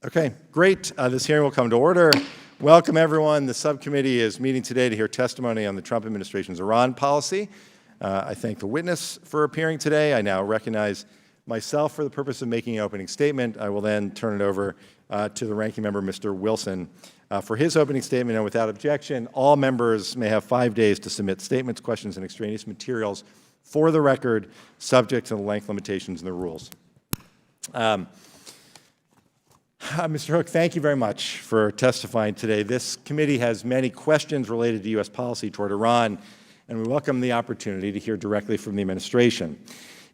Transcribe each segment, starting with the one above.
Okay, great. This hearing will come to order. Welcome, everyone. The subcommittee is meeting today to hear testimony on the Trump administration's Iran policy. I thank the witness for appearing today. I now recognize myself for the purpose of making an opening statement. I will then turn it over to the ranking member, Mr. Wilson, for his opening statement. And without objection, all members may have 5 days to submit statements, questions, and extraneous materials for the record, subject to the length limitations in the rules. Mr. Hook, thank you very much for testifying today. This committee has many questions related to U.S. policy toward Iran, and we welcome the opportunity to hear directly from the administration.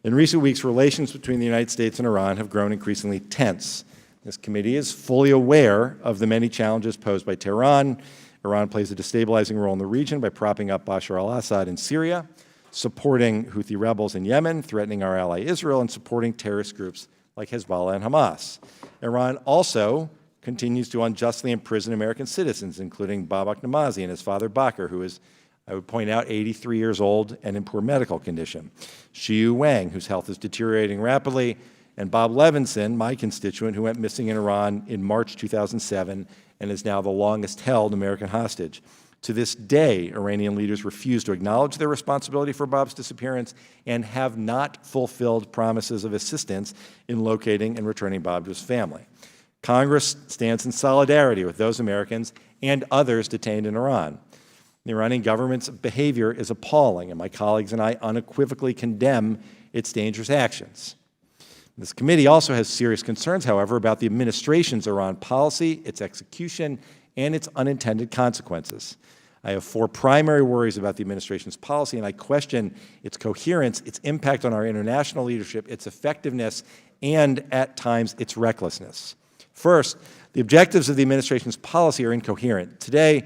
In recent weeks, relations between the United States and Iran have grown increasingly tense. This committee is fully aware of the many challenges posed by Tehran. Iran plays a destabilizing role in the region by propping up Bashar al-Assad in Syria, supporting Houthi rebels in Yemen, threatening our ally Israel, and supporting terrorist groups like Hezbollah and Hamas. Iran also continues to unjustly imprison American citizens, including Babak Namazi and his father Bakr, who is, I would point out, 83 years old and in poor medical condition, Xiu Wang, whose health is deteriorating rapidly, and Bob Levinson, my constituent, who went missing in Iran in March 2007 and is now the longest-held American hostage. To this day, Iranian leaders refuse to acknowledge their responsibility for Bob's disappearance and have not fulfilled promises of assistance in locating and returning Bob to his family. Congress stands in solidarity with those Americans and others detained in Iran. The Iranian government's behavior is appalling, and my colleagues and I unequivocally condemn its dangerous actions. This committee also has serious concerns, however, about the administration's Iran policy, its execution, and its unintended consequences. I have 4 primary worries about the administration's policy, and I question its coherence, its impact on our international leadership, its effectiveness, and at times its recklessness. First, the objectives of the administration's policy are incoherent. Today,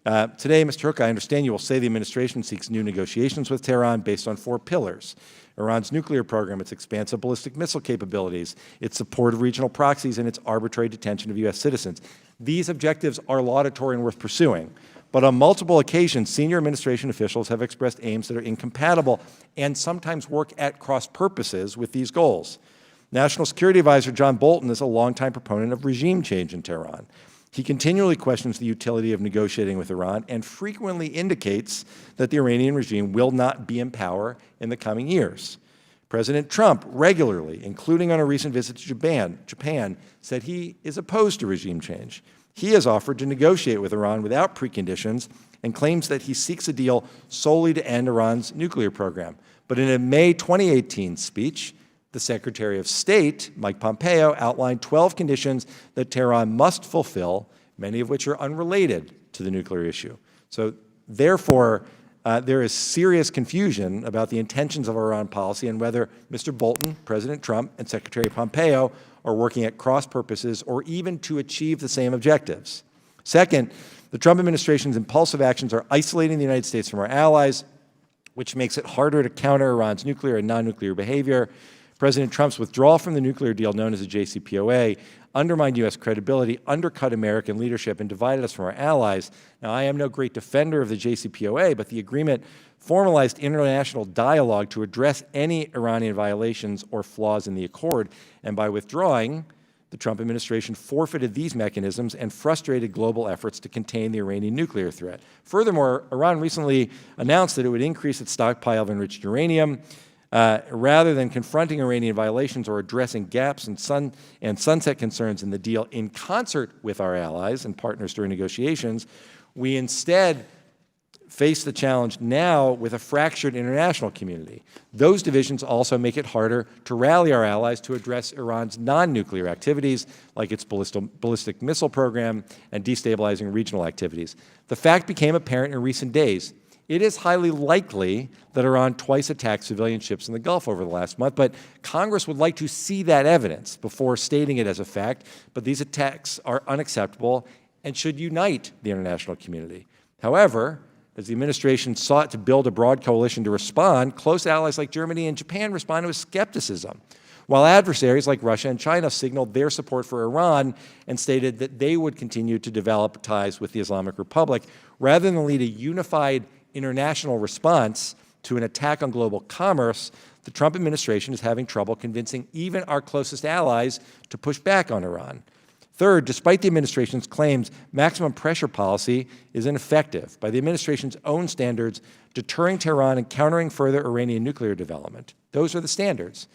Mr. Hook, I understand you will say the administration seeks new negotiations with Tehran based on 4 pillars: Iran's nuclear program, its expansive ballistic missile capabilities, its support of regional proxies, and its arbitrary detention of U.S. citizens. These objectives are laudatory and worth pursuing, but on multiple occasions, senior administration officials have expressed aims that are incompatible and sometimes work at cross purposes with these goals. National Security Advisor John Bolton is a longtime proponent of regime change in Tehran. He continually questions the utility of negotiating with Iran and frequently indicates that the Iranian regime will not be in power in the coming years. President Trump regularly, including on a recent visit to Japan, said he is opposed to regime change. He has offered to negotiate with Iran without preconditions and claims that he seeks a deal solely to end Iran's nuclear program. But in a May 2018 speech, the Secretary of State, Mike Pompeo, outlined 12 conditions that Tehran must fulfill, many of which are unrelated to the nuclear issue. So therefore, there is serious confusion about the intentions of our Iran policy and whether Mr. Bolton, President Trump, and Secretary Pompeo are working at cross purposes or even to achieve the same objectives. Second, the Trump administration's impulsive actions are isolating the United States from our allies, which makes it harder to counter Iran's nuclear and non-nuclear behavior. President Trump's withdrawal from the nuclear deal known as the JCPOA undermined U.S. credibility, undercut American leadership, and divided us from our allies. Now, I am no great defender of the JCPOA, but the agreement formalized international dialogue to address any Iranian violations or flaws in the accord, and by withdrawing, the Trump administration forfeited these mechanisms and frustrated global efforts to contain the Iranian nuclear threat. Furthermore, Iran recently announced that it would increase its stockpile of enriched uranium. Rather than confronting Iranian violations or addressing gaps and sunset concerns in the deal in concert with our allies and partners during negotiations, we instead face the challenge now with a fractured international community. Those divisions also make it harder to rally our allies to address Iran's non-nuclear activities, like its ballistic missile program and destabilizing regional activities. The fact became apparent in recent days. It is highly likely that Iran twice attacked civilian ships in the Gulf over the last month, but Congress would like to see that evidence before stating it as a fact. But these attacks are unacceptable and should unite the international community. However, as the administration sought to build a broad coalition to respond, close allies like Germany and Japan responded with skepticism, while adversaries like Russia and China signaled their support for Iran and stated that they would continue to develop ties with the Islamic Republic rather than lead a unified international response to an attack on global commerce, the Trump administration is having trouble convincing even our closest allies to push back on Iran. Third, despite the administration's claims, maximum pressure policy is ineffective by the administration's own standards, deterring Tehran and countering further Iranian nuclear development. Those are the standards.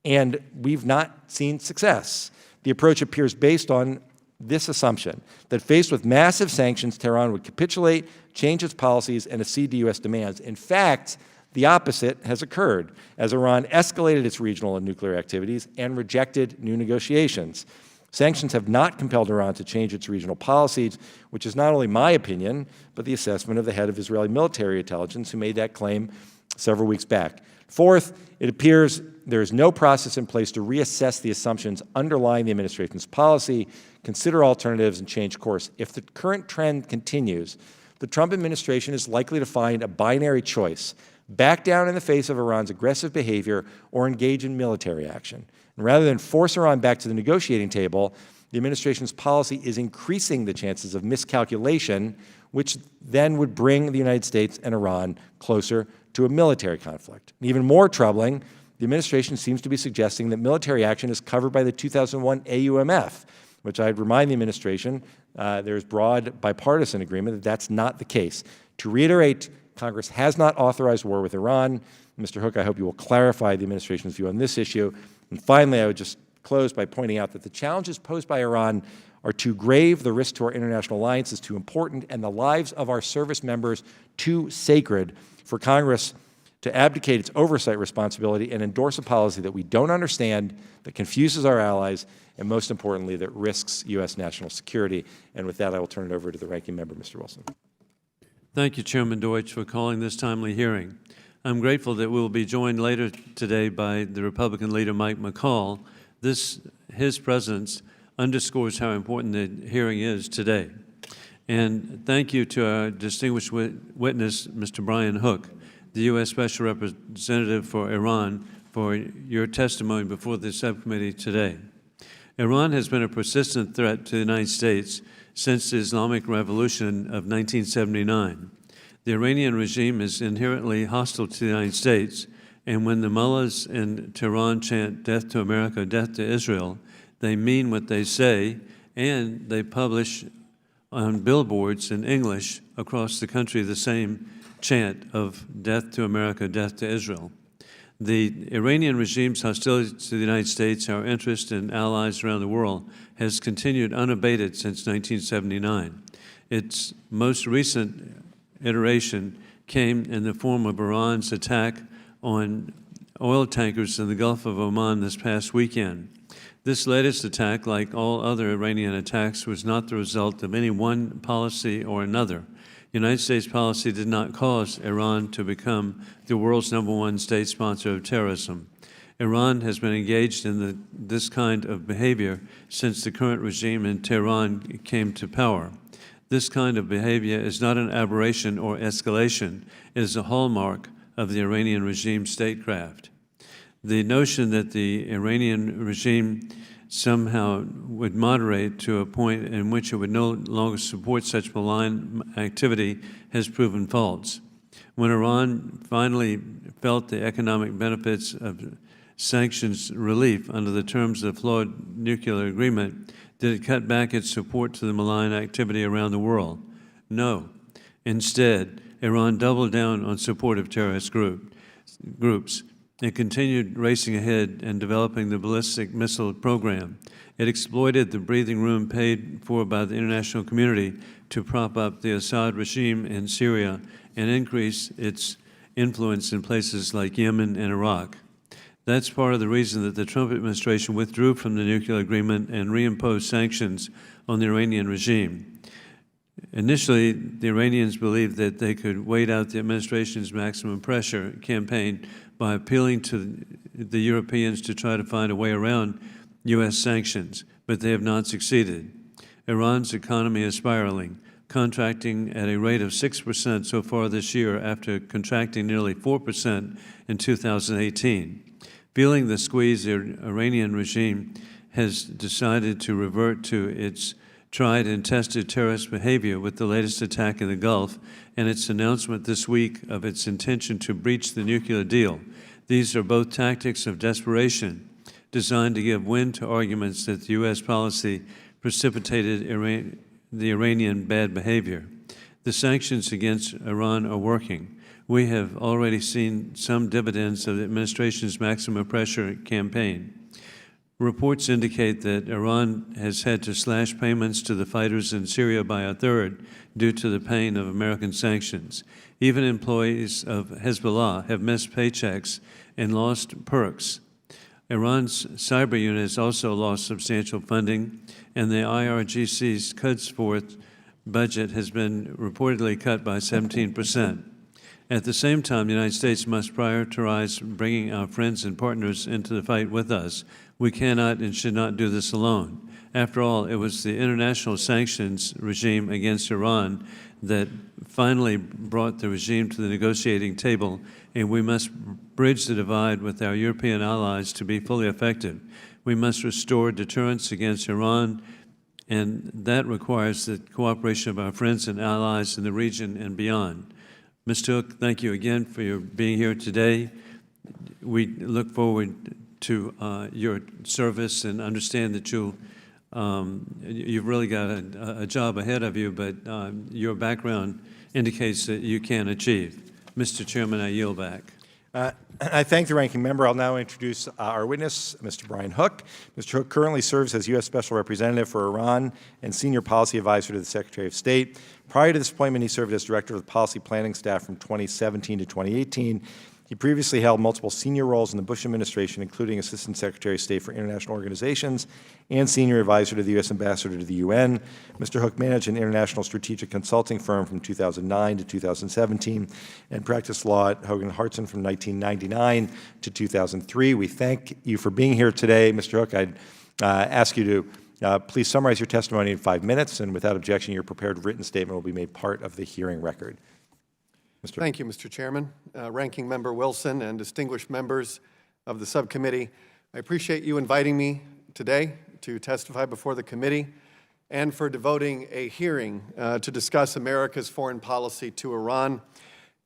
And we've not seen success. The approach appears based on this assumption that faced with massive sanctions, Tehran would capitulate, change its policies, and accede to U.S. demands. In fact, the opposite has occurred as Iran escalated its regional and nuclear activities and rejected new negotiations. Sanctions have not compelled Iran to change its regional policies, which is not only my opinion, but the assessment of the head of Israeli military intelligence who made that claim several weeks back. Fourth, it appears there is no process in place to reassess the assumptions underlying the administration's policy, consider alternatives, and change course. If the current trend continues, the Trump administration is likely to find a binary choice: back down in the face of Iran's aggressive behavior or engage in military action. And rather than force Iran back to the negotiating table, the administration's policy is increasing the chances of miscalculation, which then would bring the United States and Iran closer to a military conflict. And even more troubling, the administration seems to be suggesting that military action is covered by the 2001 AUMF, which I'd remind the administration there's broad bipartisan agreement that that's not the case. To reiterate, Congress has not authorized war with Iran. Mr. Hook, I hope you will clarify the administration's view on this issue. And finally, I would just close by pointing out that the challenges posed by Iran are too grave, the risk to our international alliance is too important, and the lives of our service members too sacred for Congress to abdicate its oversight responsibility and endorse a policy that we don't understand, that confuses our allies, and most importantly, that risks U.S. national security. And with that, I will turn it over to the ranking member, Mr. Wilson. Thank you, Chairman Deutsch, for calling this timely hearing. I'm grateful that we will be joined later today by the Republican leader, Mike McCall. His presence underscores how important the hearing is today. And thank you to our distinguished witness, Mr. Brian Hook, the U.S. Special Representative for Iran, for your testimony before the subcommittee today. Iran has been a persistent threat to the United States since the Islamic Revolution of 1979. The Iranian regime is inherently hostile to the United States, and when the mullahs in Tehran chant "Death to America, death to Israel," they mean what they say, and they publish on billboards in English across the country the same chant of "Death to America, death to Israel." The Iranian regime's hostility to the United States, our interest in allies around the world, has continued unabated since 1979. Its most recent iteration came in the form of Iran's attack on oil tankers in the Gulf of Oman this past weekend. This latest attack, like all other Iranian attacks, was not the result of any one policy or another. United States policy did not cause Iran to become the world's #1 state sponsor of terrorism. Iran has been engaged in this kind of behavior since the current regime in Tehran came to power. This kind of behavior is not an aberration or escalation. It is a hallmark of the Iranian regime statecraft. The notion that the Iranian regime somehow would moderate to a point in which it would no longer support such malign activity has proven false. When Iran finally felt the economic benefits of sanctions relief under the terms of the flawed nuclear agreement, did it cut back its support to the malign activity around the world? No. Instead, Iran doubled down on support of terrorist groups. It continued racing ahead and developing the ballistic missile program. It exploited the breathing room paid for by the international community to prop up the Assad regime in Syria and increase its influence in places like Yemen and Iraq. That's part of the reason that the Trump administration withdrew from the nuclear agreement and reimposed sanctions on the Iranian regime. Initially, the Iranians believed that they could wait out the administration's maximum pressure campaign by appealing to the Europeans to try to find a way around U.S. sanctions, but they have not succeeded. Iran's economy is spiraling, contracting at a rate of 6% so far this year after contracting nearly 4% in 2018. Feeling the squeeze, the Iranian regime has decided to revert to its tried and tested terrorist behavior with the latest attack in the Gulf and its announcement this week of its intention to breach the nuclear deal. These are both tactics of desperation designed to give wind to arguments that the U.S. policy precipitated the Iranian bad behavior. The sanctions against Iran are working. We have already seen some dividends of the administration's maximum pressure campaign. Reports indicate that Iran has had to slash payments to the fighters in Syria by a third due to the pain of American sanctions. Even employees of Hezbollah have missed paychecks and lost perks. Iran's cyber unit has also lost substantial funding, and the IRGC's cuts forth budget has been reportedly cut by 17%. At the same time, the United States must prioritize bringing our friends and partners into the fight with us. We cannot and should not do this alone. After all, it was the international sanctions regime against Iran that finally brought the regime to the negotiating table, and we must bridge the divide with our European allies to be fully effective. We must restore deterrence against Iran, and that requires the cooperation of our friends and allies in the region and beyond. Mr. Hook, thank you again for your being here today. We look forward to your service and understand that you've really got a job ahead of you, but your background indicates that you can achieve. Mr. Chairman, I yield back. I thank the ranking member. I'll now introduce our witness, Mr. Brian Hook. Mr. Hook currently serves as U.S. Special Representative for Iran and Senior Policy Advisor to the Secretary of State. Prior to this appointment, he served as Director of the Policy Planning Staff from 2017 to 2018. He previously held multiple senior roles in the Bush administration, including Assistant Secretary of State for International Organizations and Senior Advisor to the U.S. Ambassador to the UN. Mr. Hook managed an international strategic consulting firm from 2009 to 2017 and practiced law at Hogan Hartson from 1999 to 2003. We thank you for being here today. Mr. Hook, I'd ask you to please summarize your testimony in 5 minutes, and without objection, your prepared written statement will be made part of the hearing record. Thank you, Mr. Chairman, Ranking Member Wilson, and distinguished members of the subcommittee. I appreciate you inviting me today to testify before the committee and for devoting a hearing to discuss America's foreign policy to Iran.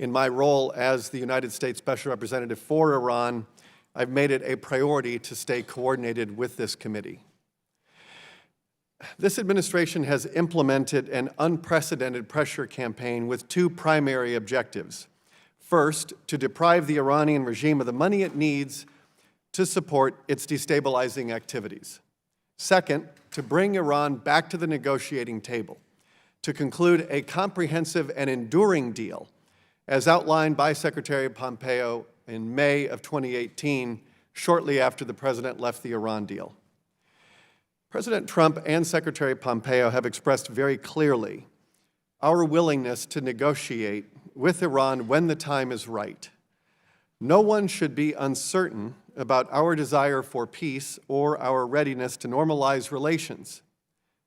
In my role as the United States Special Representative for Iran, I've made it a priority to stay coordinated with this committee. This administration has implemented an unprecedented pressure campaign with two primary objectives. First, to deprive the Iranian regime of the money it needs to support its destabilizing activities. Second, to bring Iran back to the negotiating table, to conclude a comprehensive and enduring deal, as outlined by Secretary Pompeo in May of 2018, shortly after the President left the Iran deal. President Trump and Secretary Pompeo have expressed very clearly our willingness to negotiate with Iran when the time is right. No one should be uncertain about our desire for peace or our readiness to normalize relations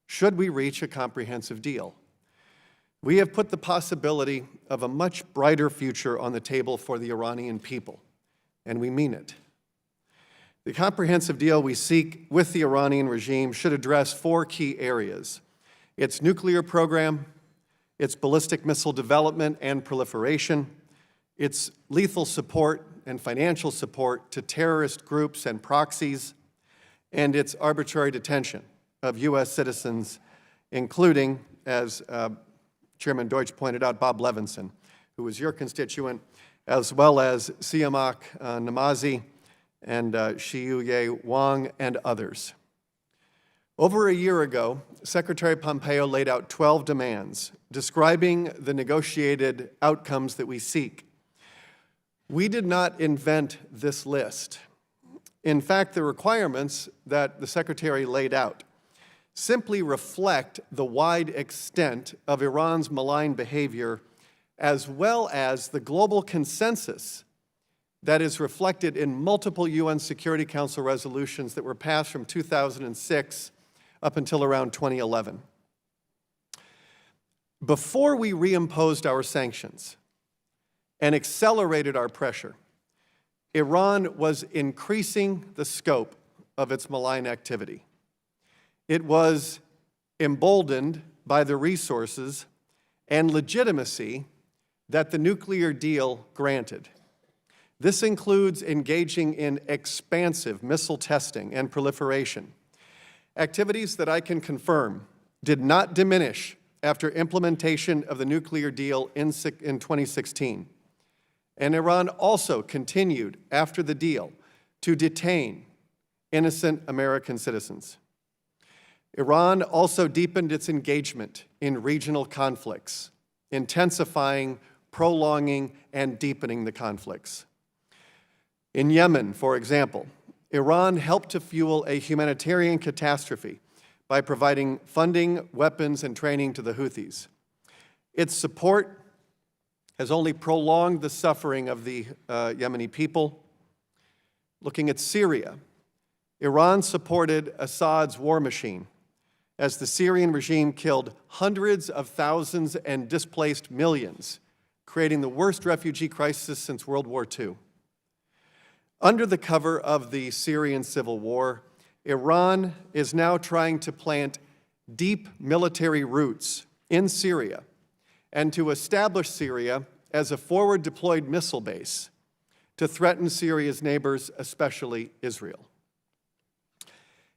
should we reach a comprehensive deal. We have put the possibility of a much brighter future on the table for the Iranian people, and we mean it. The comprehensive deal we seek with the Iranian regime should address four key areas: its nuclear program, its ballistic missile development and proliferation, its lethal support and financial support to terrorist groups and proxies, and its arbitrary detention of U.S. citizens, including, as Chairman Deutsch pointed out, Bob Levinson, who was your constituent, as well as Siamak Namazi, and Xiuye Wang, and others. Over a year ago, Secretary Pompeo laid out 12 demands describing the negotiated outcomes that we seek. We did not invent this list. In fact, the requirements that the Secretary laid out simply reflect the wide extent of Iran's malign behavior, as well as the global consensus that is reflected in multiple UN Security Council resolutions that were passed from 2006 up until around 2011. Before we reimposed our sanctions and accelerated our pressure, Iran was increasing the scope of its malign activity. It was emboldened by the resources and legitimacy that the nuclear deal granted. This includes engaging in expansive missile testing and proliferation, activities that I can confirm did not diminish after implementation of the nuclear deal in 2016. And Iran also continued after the deal to detain innocent American citizens. Iran also deepened its engagement in regional conflicts, intensifying, prolonging, and deepening the conflicts. In Yemen, for example, Iran helped to fuel a humanitarian catastrophe by providing funding, weapons, and training to the Houthis. Its support has only prolonged the suffering of the Yemeni people. Looking at Syria, Iran supported Assad's war machine as the Syrian regime killed hundreds of thousands and displaced millions, creating the worst refugee crisis since World War II. Under the cover of the Syrian civil war, Iran is now trying to plant deep military roots in Syria and to establish Syria as a forward-deployed missile base to threaten Syria's neighbors, especially Israel.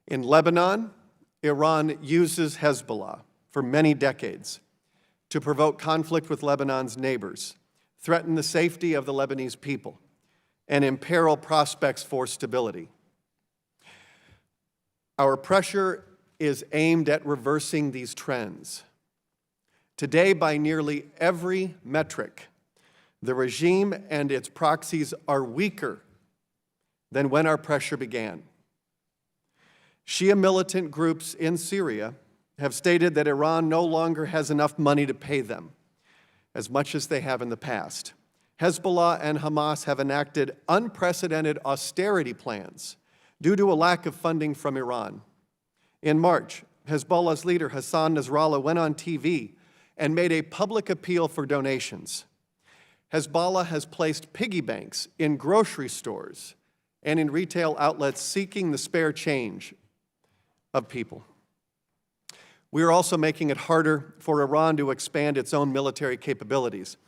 In Lebanon, Iran uses Hezbollah for many decades to provoke conflict with Lebanon's neighbors, threaten the safety of the Lebanese people, and imperil prospects for stability. Our pressure is aimed at reversing these trends. Today, by nearly every metric, the regime and its proxies are weaker than when our pressure began. Shia militant groups in Syria have stated that Iran no longer has enough money to pay them, as much as they have in the past. Hezbollah and Hamas have enacted unprecedented austerity plans due to a lack of funding from Iran. In March, Hezbollah's leader Hassan Nasrallah went on TV and made a public appeal for donations. Hezbollah has placed piggy banks in grocery stores and in retail outlets seeking the spare change of people. We are also making it harder for Iran to expand its own military capabilities.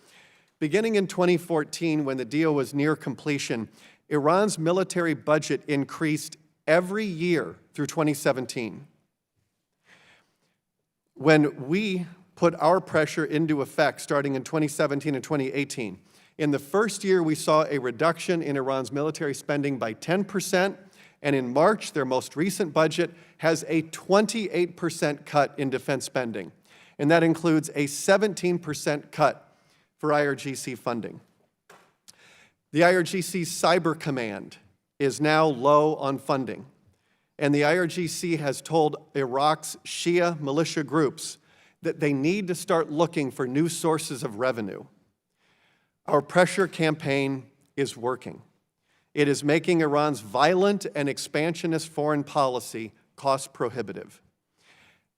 Beginning in 2014, when the deal was near completion, Iran's military budget increased every year through 2017. When we put our pressure into effect starting in 2017 and 2018, in the first year we saw a reduction in Iran's military spending by 10%, and in March, their most recent budget has a 28% cut in defense spending, and that includes a 17% cut for IRGC funding. The IRGC's Cyber Command is now low on funding, and the IRGC has told Iraq's Shia militia groups that they need to start looking for new sources of revenue. Our pressure campaign is working. It is making Iran's violent and expansionist foreign policy cost prohibitive.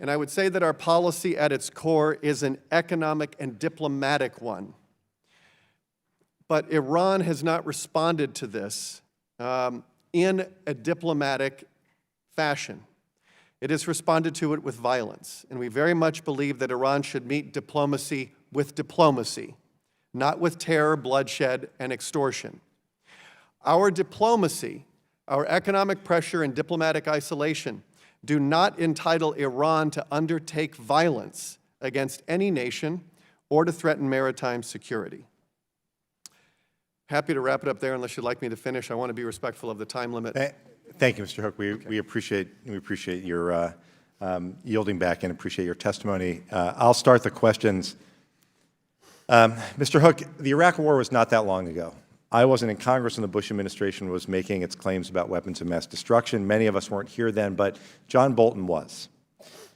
And I would say that our policy at its core is an economic and diplomatic one. But Iran has not responded to this in a diplomatic fashion. It has responded to it with violence. And we very much believe that Iran should meet diplomacy with diplomacy, not with terror, bloodshed, and extortion. Our diplomacy, our economic pressure, and diplomatic isolation do not entitle Iran to undertake violence against any nation or to threaten maritime security. Happy to wrap it up there unless you'd like me to finish. I want to be respectful of the time limit. Thank you, Mr. Hook. We appreciate your yielding back and appreciate your testimony. I'll start the questions. Mr. Hook, the Iraq War was not that long ago. I wasn't in Congress when the Bush administration was making its claims about weapons of mass destruction. Many of us weren't here then, but John Bolton was.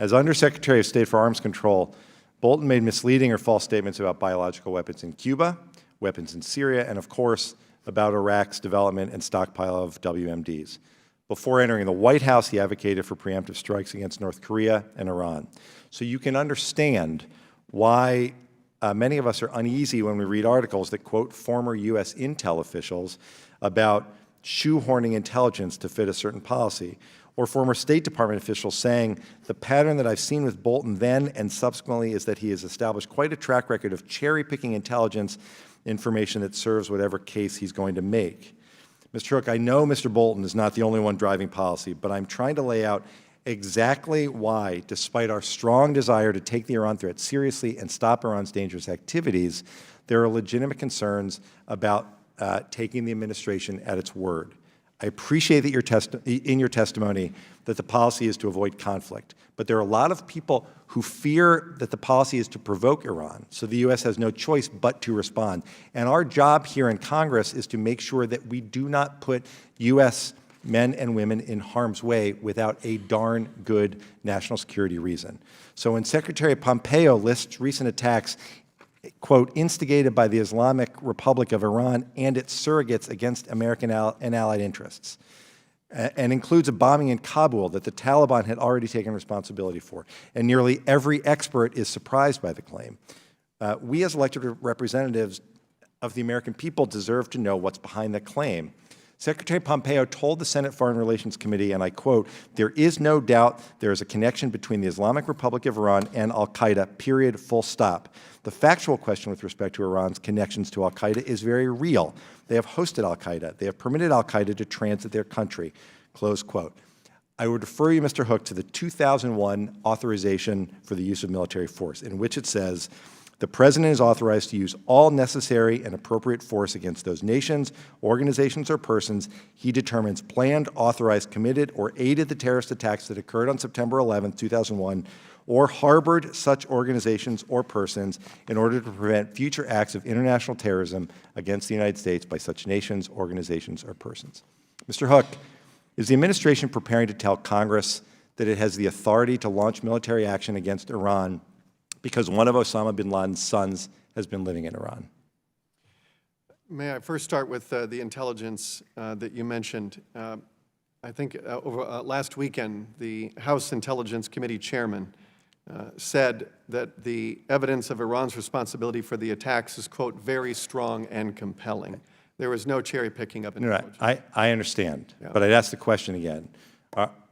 As Undersecretary of State for Arms Control, Bolton made misleading or false statements about biological weapons in Cuba, weapons in Syria, and of course, about Iraq's development and stockpile of WMDs. Before entering the White House, he advocated for preemptive strikes against North Korea and Iran. So you can understand why many of us are uneasy when we read articles that quote former U.S. intel officials about shoehorning intelligence to fit a certain policy, or former State Department officials saying, the pattern that I've seen with Bolton then and subsequently is that he has established quite a track record of cherry-picking intelligence information that serves whatever case he's going to make. Mr. Hook, I know Mr. Bolton is not the only one driving policy, but I'm trying to lay out exactly why, despite our strong desire to take the Iran threat seriously and stop Iran's dangerous activities, there are legitimate concerns about taking the administration at its word. I appreciate that in your testimony that the policy is to avoid conflict, but there are a lot of people who fear that the policy is to provoke Iran, so the U.S. has no choice but to respond. And our job here in Congress is to make sure that we do not put U.S. men and women in harm's way without a darn good national security reason. So when Secretary Pompeo lists recent attacks, quote, instigated by the Islamic Republic of Iran and its surrogates against American and allied interests, and includes a bombing in Kabul that the Taliban had already taken responsibility for. And nearly every expert is surprised by the claim. We as elected representatives of the American people deserve to know what's behind the claim. Secretary Pompeo told the Senate Foreign Relations Committee, and I quote, there is no doubt there is a connection between the Islamic Republic of Iran and al-Qaeda, period, full stop. The factual question with respect to Iran's connections to al-Qaeda is very real. They have hosted al-Qaeda. They have permitted al-Qaeda to transit their country, close quote. I would refer you, Mr. Hook, to the 2001 authorization for the use of military force, in which it says, the President is authorized to use all necessary and appropriate force against those nations, organizations, or persons he determines planned, authorized, committed, or aided the terrorist attacks that occurred on September 11, 2001, or harbored such organizations or persons in order to prevent future acts of international terrorism against the United States by such nations, organizations, or persons. Mr. Hook, is the administration preparing to tell Congress that it has the authority to launch military action against Iran because one of Osama bin Laden's sons has been living in Iran? May I first start with the intelligence that you mentioned? I think last weekend, the House Intelligence Committee chairman said that the evidence of Iran's responsibility for the attacks is, quote, very strong and compelling. There was no cherry picking of intelligence. I understand, but I'd ask the question again.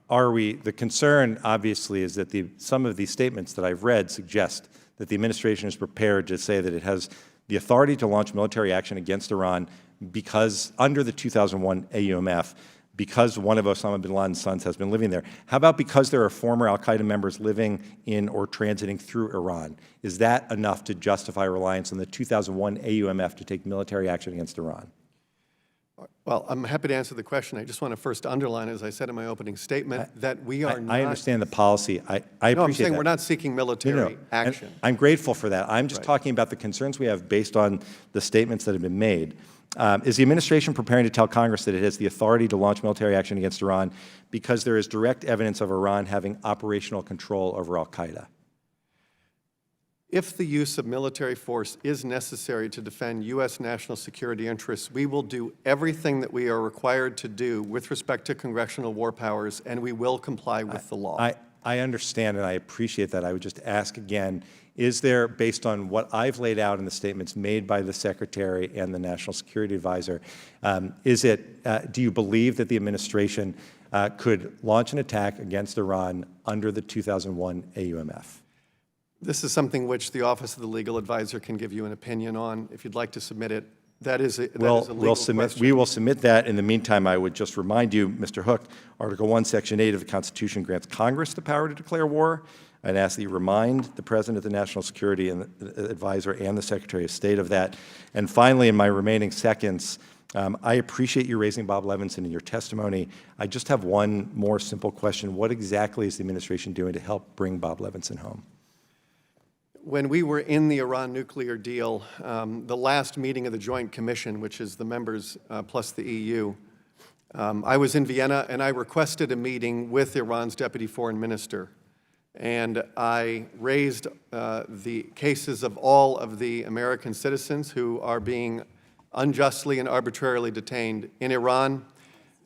The concern, obviously, is that some of these statements that I've read suggest that the administration is prepared to say that it has the authority to launch military action against Iran because, under the 2001 AUMF, because one of Osama bin Laden's sons has been living there. How about because there are former al-Qaeda members living in or transiting through Iran? Is that enough to justify reliance on the 2001 AUMF to take military action against Iran? Well, I'm happy to answer the question. I just want to first underline, as I said in my opening statement, that we are not— I understand the policy. I appreciate No, I'm saying that. we're not seeking military action. And I'm grateful for that. I'm just talking about the concerns we have based on the statements that have been made. Is the administration preparing to tell Congress that it has the authority to launch military action against Iran because there is direct evidence of Iran having operational control over al-Qaeda? If the use of military force is necessary to defend U.S. national security interests, we will do everything that we are required to do with respect to congressional war powers, and we will comply with the law. I understand and I appreciate that. I would just ask again, is there, based on what I've laid out in the statements made by the Secretary and the National Security Advisor, do you believe that the administration could launch an attack against Iran under the 2001 AUMF? This is something which the Office of the Legal Advisor can give you an opinion on. If you'd like to submit it, that is a legal question. We will submit that. In the meantime, I would just remind you, Mr. Hook, Article 1, Section 8 of the Constitution grants Congress the power to declare war. I'd ask that you remind the President, the National Security Advisor, and the Secretary of State of that. And finally, in my remaining seconds, I appreciate you raising Bob Levinson in your testimony. I just have one more simple question. What exactly is the administration doing to help bring Bob Levinson home? When we were in the Iran nuclear deal, the last meeting of the Joint Commission, which is the members plus the EU, I was in Vienna and I requested a meeting with Iran's Deputy Foreign Minister. And I raised the cases of all of the American citizens who are being unjustly and arbitrarily detained in Iran.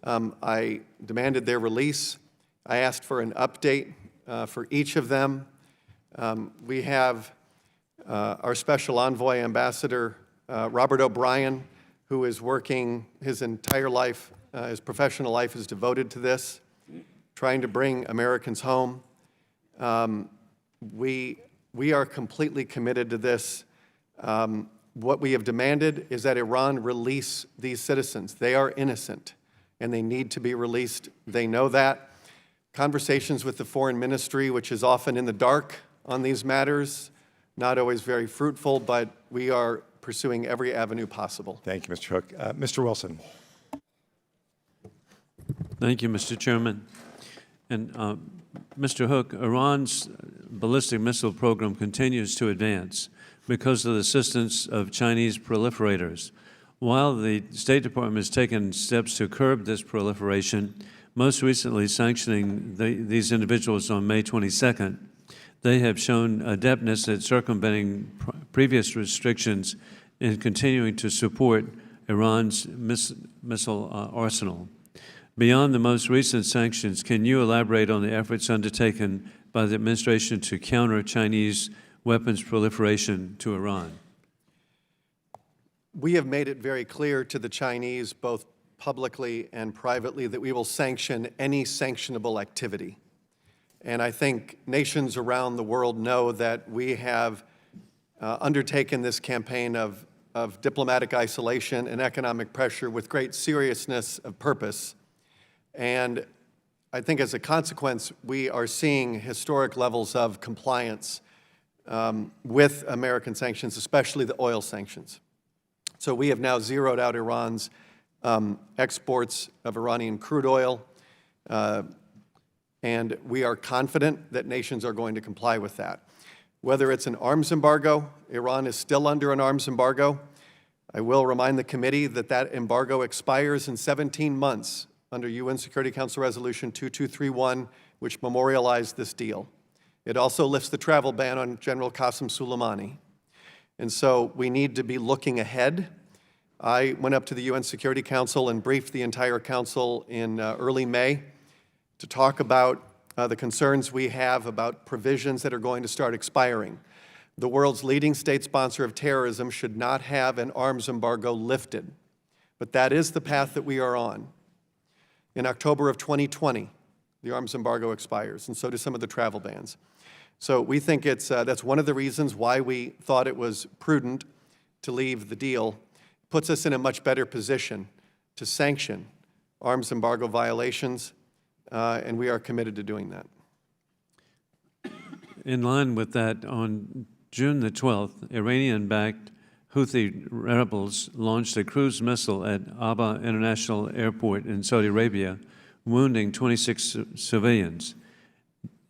I demanded their release. I asked for an update for each of them. We have our special envoy, Ambassador Robert O'Brien, who is working his entire life, his professional life is devoted to this, trying to bring Americans home. We are completely committed to this. What we have demanded is that Iran release these citizens. They are innocent, and they need to be released. They know that. Conversations with the foreign ministry, which is often in the dark on these matters, not always very fruitful, but we are pursuing every avenue possible. Thank you, Mr. Hook. Mr. Wilson. Thank you, Mr. Chairman. And Mr. Hook, Iran's ballistic missile program continues to advance because of the assistance of Chinese proliferators. While the State Department has taken steps to curb this proliferation, most recently sanctioning these individuals on May 22nd, they have shown adeptness at circumventing previous restrictions and continuing to support Iran's missile arsenal. Beyond the most recent sanctions, can you elaborate on the efforts undertaken by the administration to counter Chinese weapons proliferation to Iran? We have made it very clear to the Chinese, both publicly and privately, that we will sanction any sanctionable activity. And I think nations around the world know that we have undertaken this campaign of diplomatic isolation and economic pressure with great seriousness of purpose. And I think as a consequence, we are seeing historic levels of compliance with American sanctions, especially the oil sanctions. So we have now zeroed out Iran's exports of Iranian crude oil, and we are confident that nations are going to comply with that. Whether it's an arms embargo, Iran is still under an arms embargo. I will remind the committee that that embargo expires in 17 months under UN Security Council Resolution 2231, which memorialized this deal. It also lifts the travel ban on General Qasem Soleimani. And so we need to be looking ahead. I went up to the UN Security Council and briefed the entire council in early May to talk about the concerns we have about provisions that are going to start expiring. The world's leading state sponsor of terrorism should not have an arms embargo lifted, but that is the path that we are on. In October of 2020, the arms embargo expires, and so do some of the travel bans. So we think that's one of the reasons why we thought it was prudent to leave the deal. Puts us in a much better position to sanction arms embargo violations, and we are committed to doing that. In line with that, on June the 12th, Iranian-backed Houthi rebels launched a cruise missile at Aba International Airport in Saudi Arabia, wounding 26 civilians.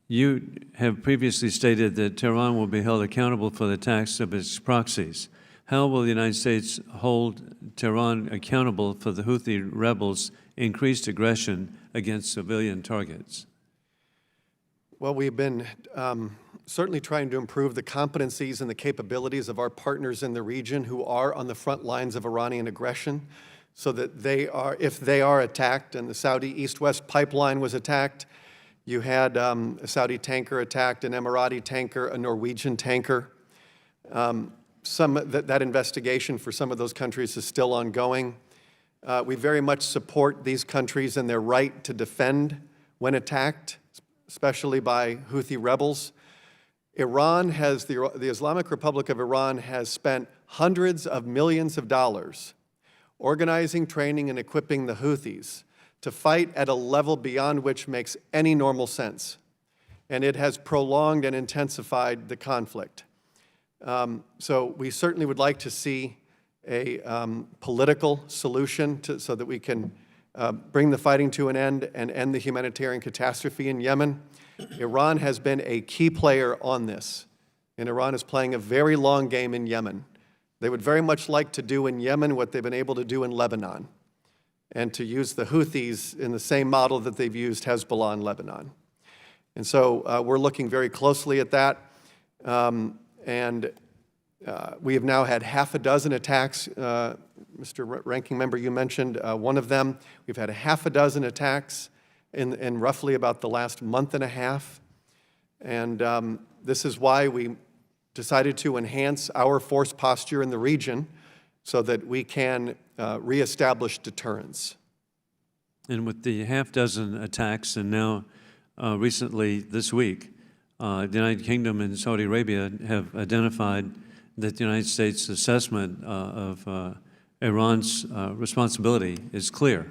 You have previously stated that Tehran will be held accountable for the attacks of its proxies. How will the United States hold Tehran accountable for the Houthi rebels' increased aggression against civilian targets? Well, we've been certainly trying to improve the competencies and the capabilities of our partners in the region who are on the front lines of Iranian aggression, so that they are, if they are attacked, and the Saudi East-West pipeline was attacked, you had a Saudi tanker attacked, an Emirati tanker, a Norwegian tanker. That investigation for some of those countries is still ongoing. We very much support these countries and their right to defend when attacked, especially by Houthi rebels. Iran has, the Islamic Republic of Iran has spent hundreds of millions of dollars organizing, training, and equipping the Houthis to fight at a level beyond which makes any normal sense. And it has prolonged and intensified the conflict. So we certainly would like to see a political solution so that we can bring the fighting to an end and end the humanitarian catastrophe in Yemen. Iran has been a key player on this, and Iran is playing a very long game in Yemen. They would very much like to do in Yemen what they've been able to do in Lebanon, and to use the Houthis in the same model that they've used Hezbollah in Lebanon. And so we're looking very closely at that. We have now had half a dozen attacks. Mr. Ranking Member, you mentioned one of them. We've had half a dozen attacks in roughly about the last month and a half. And this is why we decided to enhance our force posture in the region so that we can reestablish deterrence. And with the half-dozen attacks, and now recently this week, the United Kingdom and Saudi Arabia have identified that the United States' assessment of Iran's responsibility is clear.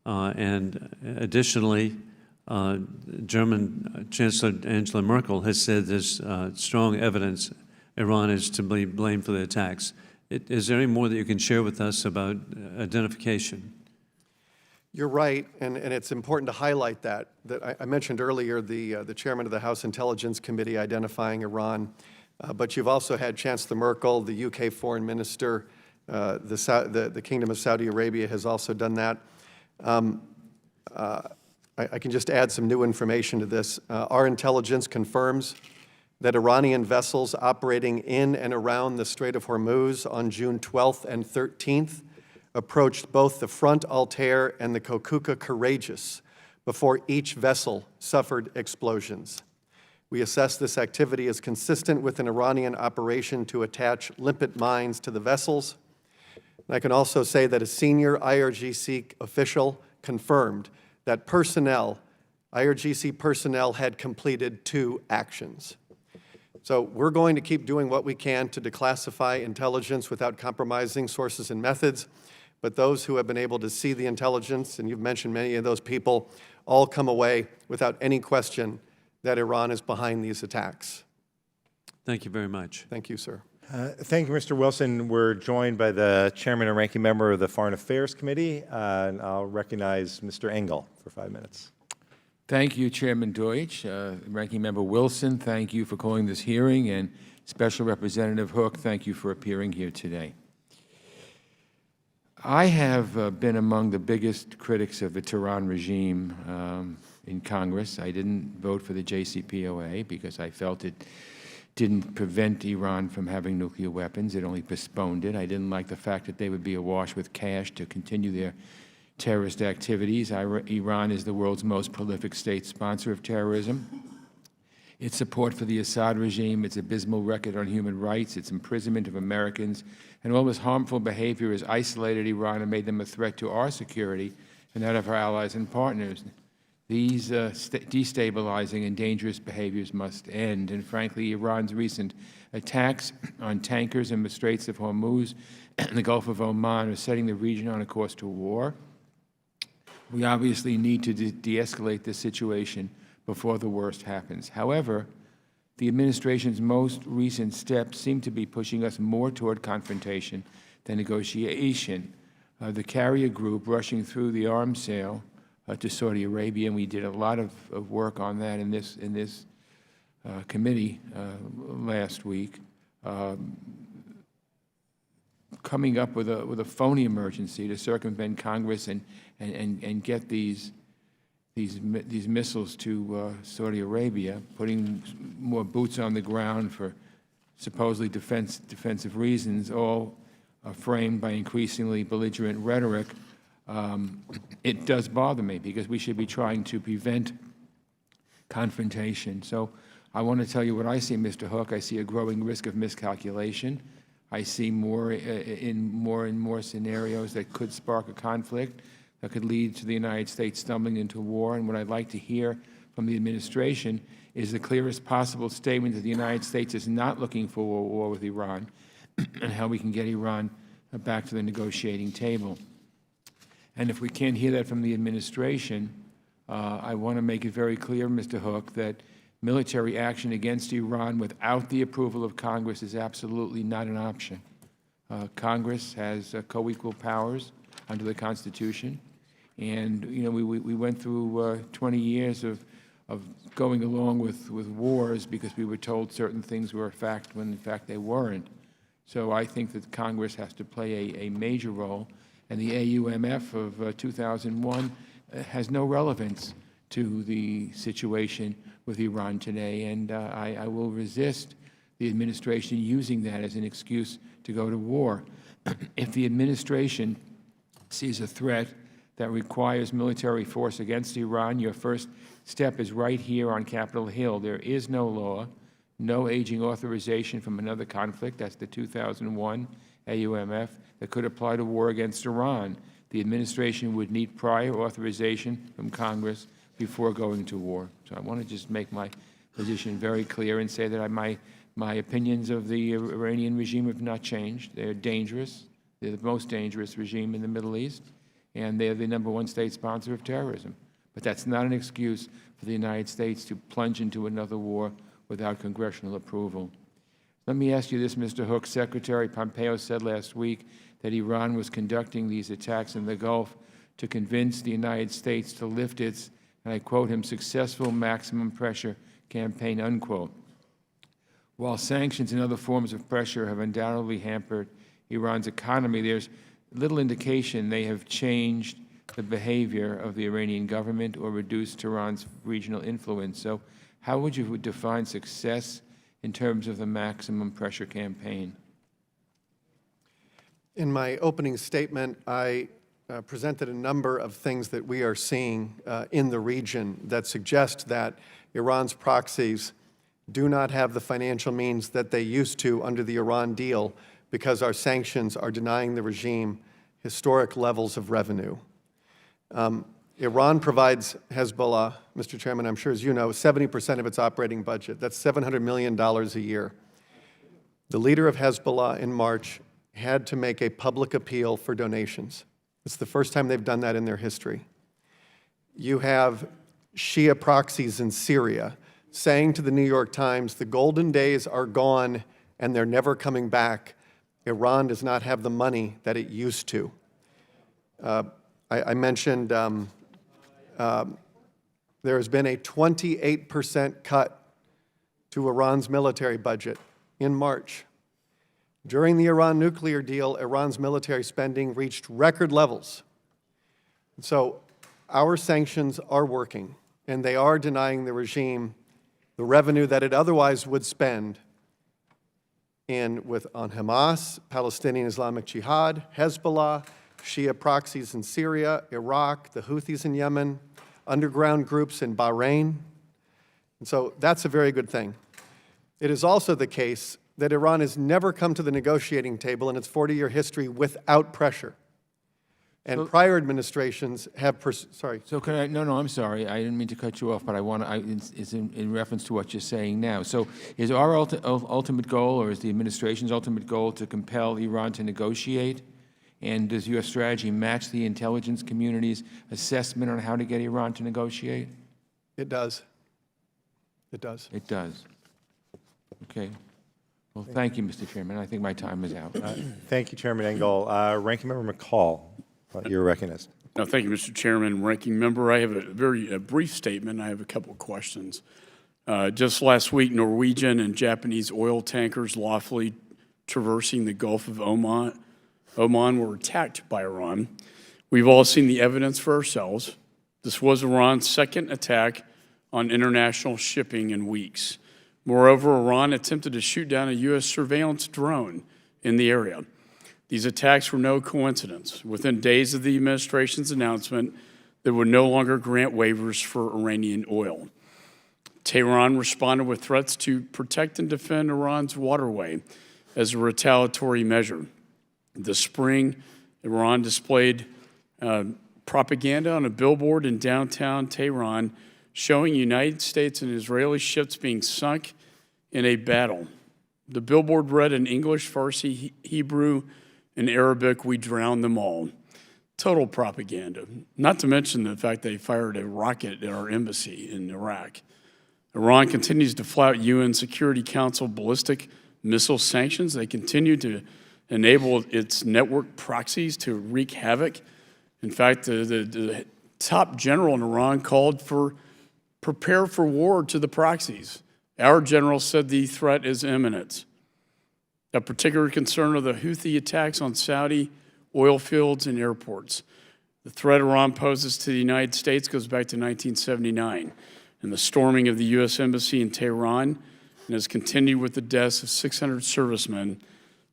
And additionally, German Chancellor Angela Merkel has said there's strong evidence Iran is to be blamed for the attacks. Is there any more that you can share with us about identification? You're right, and it's important to highlight that I mentioned earlier the chairman of the House Intelligence Committee identifying Iran, but you've also had Chancellor Merkel, the UK Foreign Minister, the Kingdom of Saudi Arabia has also done that. I can just add some new information to this. Our intelligence confirms that Iranian vessels operating in and around the Strait of Hormuz on June 12th and 13th approached both the Front Altair and the Kokuka Courageous before each vessel suffered explosions. We assess this activity as consistent with an Iranian operation to attach limpet mines to the vessels. And I can also say that a senior IRGC official confirmed that IRGC personnel had completed 2 actions. So we're going to keep doing what we can to declassify intelligence without compromising sources and methods. But those who have been able to see the intelligence, and you've mentioned many of those people, all come away without any question that Iran is behind these attacks. Thank you very much. Thank you, sir. Thank you, Mr. Wilson. We're joined by the chairman and ranking member of the Foreign Affairs Committee, and I'll recognize Mr. Engel for 5 minutes. Thank you, Chairman Deutsch. Ranking Member Wilson, thank you for calling this hearing, and Special Representative Hook, thank you for appearing here today. I have been among the biggest critics of the Tehran regime in Congress. I didn't vote for the JCPOA because I felt it didn't prevent Iran from having nuclear weapons. It only postponed it. I didn't like the fact that they would be awash with cash to continue their terrorist activities. Iran is the world's most prolific state sponsor of terrorism. Its support for the Assad regime, its abysmal record on human rights, its imprisonment of Americans, and all this harmful behavior has isolated Iran and made them a threat to our security and that of our allies and partners. These destabilizing and dangerous behaviors must end. And frankly, Iran's recent attacks on tankers in the Straits of Hormuz and the Gulf of Oman are setting the region on a course to war. We obviously need to de-escalate this situation before the worst happens. However, the administration's most recent steps seem to be pushing us more toward confrontation than negotiation. The carrier group rushing through the arms sale to Saudi Arabia, and we did a lot of work on that in this committee last week, coming up with a phony emergency to circumvent Congress and get these missiles to Saudi Arabia, putting more boots on the ground for supposedly defensive reasons, all framed by increasingly belligerent rhetoric. It does bother me because we should be trying to prevent confrontation. So I want to tell you what I see, Mr. Hook. I see a growing risk of miscalculation. I see more and more scenarios that could spark a conflict that could lead to the United States stumbling into war. And what I'd like to hear from the administration is the clearest possible statement that the United States is not looking for a war with Iran and how we can get Iran back to the negotiating table. And if we can't hear that from the administration, I want to make it very clear, Mr. Hook, that military action against Iran without the approval of Congress is absolutely not an option. Congress has co-equal powers under the Constitution. And, you know, we went through 20 years of going along with wars because we were told certain things were a fact when, in fact, they weren't. So I think that Congress has to play a major role. And the AUMF of 2001 has no relevance to the situation with Iran today. And I will resist the administration using that as an excuse to go to war. If the administration sees a threat that requires military force against Iran, your first step is right here on Capitol Hill. There is no law, no aging authorization from another conflict, that's the 2001 AUMF, that could apply to war against Iran. the administration would need prior authorization from Congress before going to war. So I want to just make my position very clear and say that my opinions of the Iranian regime have not changed. They're dangerous. They're the most dangerous regime in the Middle East, and they're the #1 state sponsor of terrorism. But that's not an excuse for the United States to plunge into another war without congressional approval. Let me ask you this, Mr. Hook. Secretary Pompeo said last week that Iran was conducting these attacks in the Gulf to convince the United States to lift its, and I quote him, successful maximum pressure campaign, unquote. While sanctions and other forms of pressure have undoubtedly hampered Iran's economy, there's little indication they have changed the behavior of the Iranian government or reduced Tehran's regional influence. So how would you define success in terms of the maximum pressure campaign? In my opening statement, I presented a number of things that we are seeing in the region that suggest that Iran's proxies do not have the financial means that they used to under the Iran deal because our sanctions are denying the regime historic levels of revenue. Iran provides Hezbollah, Mr. Chairman, I'm sure as you know, 70% of its operating budget. That's $700 million a year. The leader of Hezbollah in March had to make a public appeal for donations. It's the first time they've done that in their history. You have Shia proxies in Syria saying to the New York Times, the golden days are gone and they're never coming back. Iran does not have the money that it used to. I mentioned there has been a 28% cut to Iran's military budget in March. During the Iran nuclear deal, Iran's military spending reached record levels. So our sanctions are working, and they are denying the regime the revenue that it otherwise would spend on Hamas, Palestinian Islamic Jihad, Hezbollah, Shia proxies in Syria, Iraq, the Houthis in Yemen, underground groups in Bahrain. And so that's a very good thing. It is also the case that Iran has never come to the negotiating table in its 40-year history without pressure. And prior administrations have, sorry. So can I, no, I'm sorry. I didn't mean to cut you off, but I want to, it's in reference to what you're saying now. So is our ultimate goal, or is the administration's ultimate goal, to compel Iran to negotiate? And does your strategy match the intelligence community's assessment on how to get Iran to negotiate? It does. It does. It does. Okay. Well, thank you, Mr. Chairman. I think my time is out. Thank you, Chairman Engel. Ranking Member McCall, you're recognized. No, thank you, Mr. Chairman. Ranking Member, I have a very brief statement. I have a couple of questions. Just last week, Norwegian and Japanese oil tankers lawfully traversing the Gulf of Oman were attacked by Iran. We've all seen the evidence for ourselves. This was Iran's second attack on international shipping in weeks. Moreover, Iran attempted to shoot down a U.S. surveillance drone in the area. These attacks were no coincidence. Within days of the administration's announcement, they would no longer grant waivers for Iranian oil. Tehran responded with threats to protect and defend Iran's waterway as a retaliatory measure. This spring, Iran displayed propaganda on a billboard in downtown Tehran showing United States and Israeli ships being sunk in a battle. The billboard read in English, Farsi, Hebrew, and Arabic, "We drowned them all." Total propaganda, not to mention the fact they fired a rocket at our embassy in Iraq. Iran continues to flout UN Security Council ballistic missile sanctions. They continue to enable its network proxies to wreak havoc. In fact, the top general in Iran called for prepare for war to the proxies. Our general said the threat is imminent. A particular concern are the Houthi attacks on Saudi oil fields and airports. The threat Iran poses to the United States goes back to 1979 and the storming of the U.S. Embassy in Tehran, and has continued with the deaths of 600 servicemen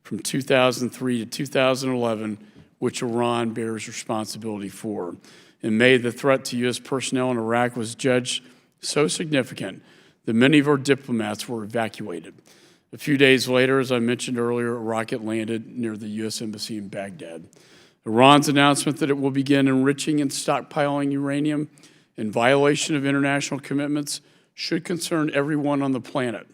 from 2003 to 2011, which Iran bears responsibility for. In May, the threat to U.S. personnel in Iraq was judged so significant that many of our diplomats were evacuated. A few days later, as I mentioned earlier, a rocket landed near the U.S. Embassy in Baghdad. Iran's announcement that it will begin enriching and stockpiling uranium in violation of international commitments should concern everyone on the planet.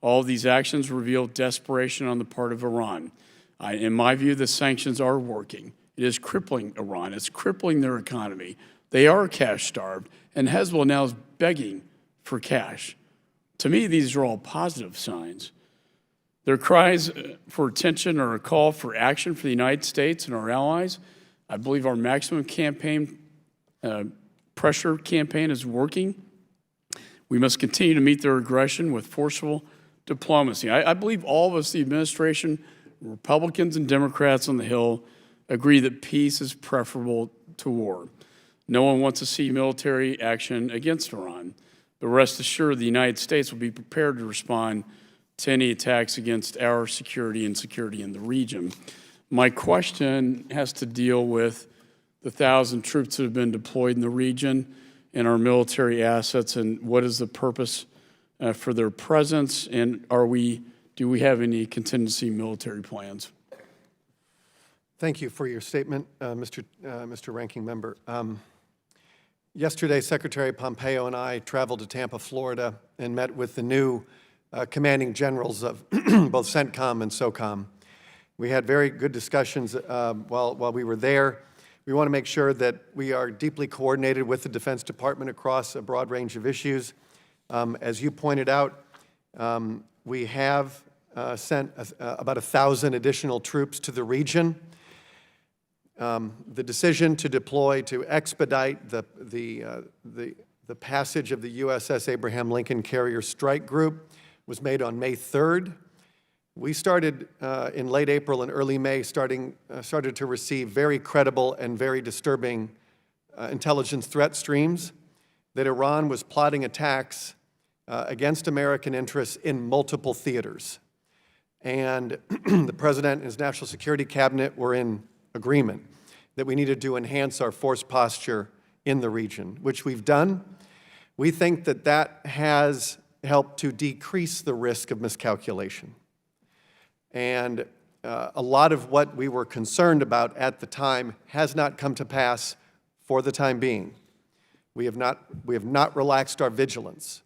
All of these actions reveal desperation on the part of Iran. In my view, the sanctions are working. It is crippling Iran. It's crippling their economy. They are cash-starved, and Hezbollah now is begging for cash. To me, these are all positive signs. Their cries for attention are a call for action for the United States and our allies. I believe our maximum pressure campaign is working. We must continue to meet their aggression with forceful diplomacy. I believe all of us, the administration, Republicans and Democrats on the Hill, agree that peace is preferable to war. No one wants to see military action against Iran, but rest assured the United States will be prepared to respond to any attacks against our security and security in the region. My question has to deal with the 1,000 troops that have been deployed in the region and our military assets, and what is the purpose for their presence, and do we have any contingency military plans? Thank you for your statement, Mr. Ranking Member. Yesterday, Secretary Pompeo and I traveled to Tampa, Florida, and met with the new commanding generals of both CENTCOM and SOCOM. We had very good discussions while we were there. We want to make sure that we are deeply coordinated with the Defense Department across a broad range of issues. As you pointed out, we have sent about 1,000 additional troops to the region. The decision to deploy to expedite the passage of the USS Abraham Lincoln Carrier Strike Group was made on May 3rd. We started in late April and early May, started to receive very credible and very disturbing intelligence threat streams that Iran was plotting attacks against American interests in multiple theaters. And the President and his National Security Cabinet were in agreement that we needed to enhance our force posture in the region, which we've done. We think that that has helped to decrease the risk of miscalculation. And a lot of what we were concerned about at the time has not come to pass for the time being. We have not relaxed our vigilance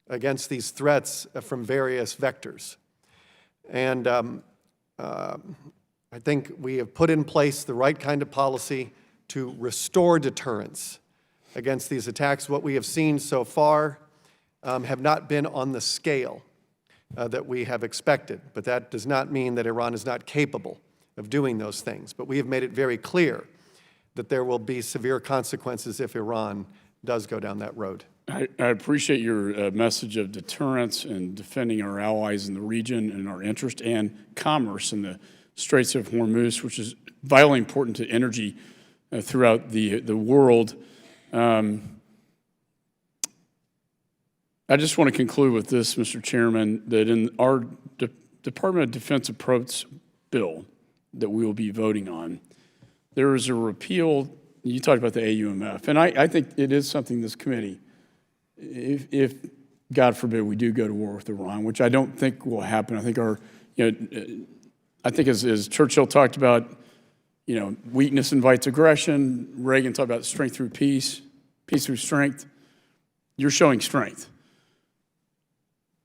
against these threats from various vectors. And I think we have put in place the right kind of policy to restore deterrence against these attacks. What we have seen so far have not been on the scale that we have expected, but that does not mean that Iran is not capable of doing those things. But we have made it very clear that there will be severe consequences if Iran does go down that road. I appreciate your message of deterrence and defending our allies in the region and our interest and commerce in the Straits of Hormuz, which is vitally important to energy throughout the world. I just want to conclude with this, Mr. Chairman, that in our Department of Defense approach bill that we will be voting on, there is a repeal. You talked about the AUMF, and I think it is something this committee, if God forbid we do go to war with Iran, which I don't think will happen. I think I think as Churchill talked about, weakness invites aggression. Reagan talked about strength through peace, peace through strength. You're showing strength.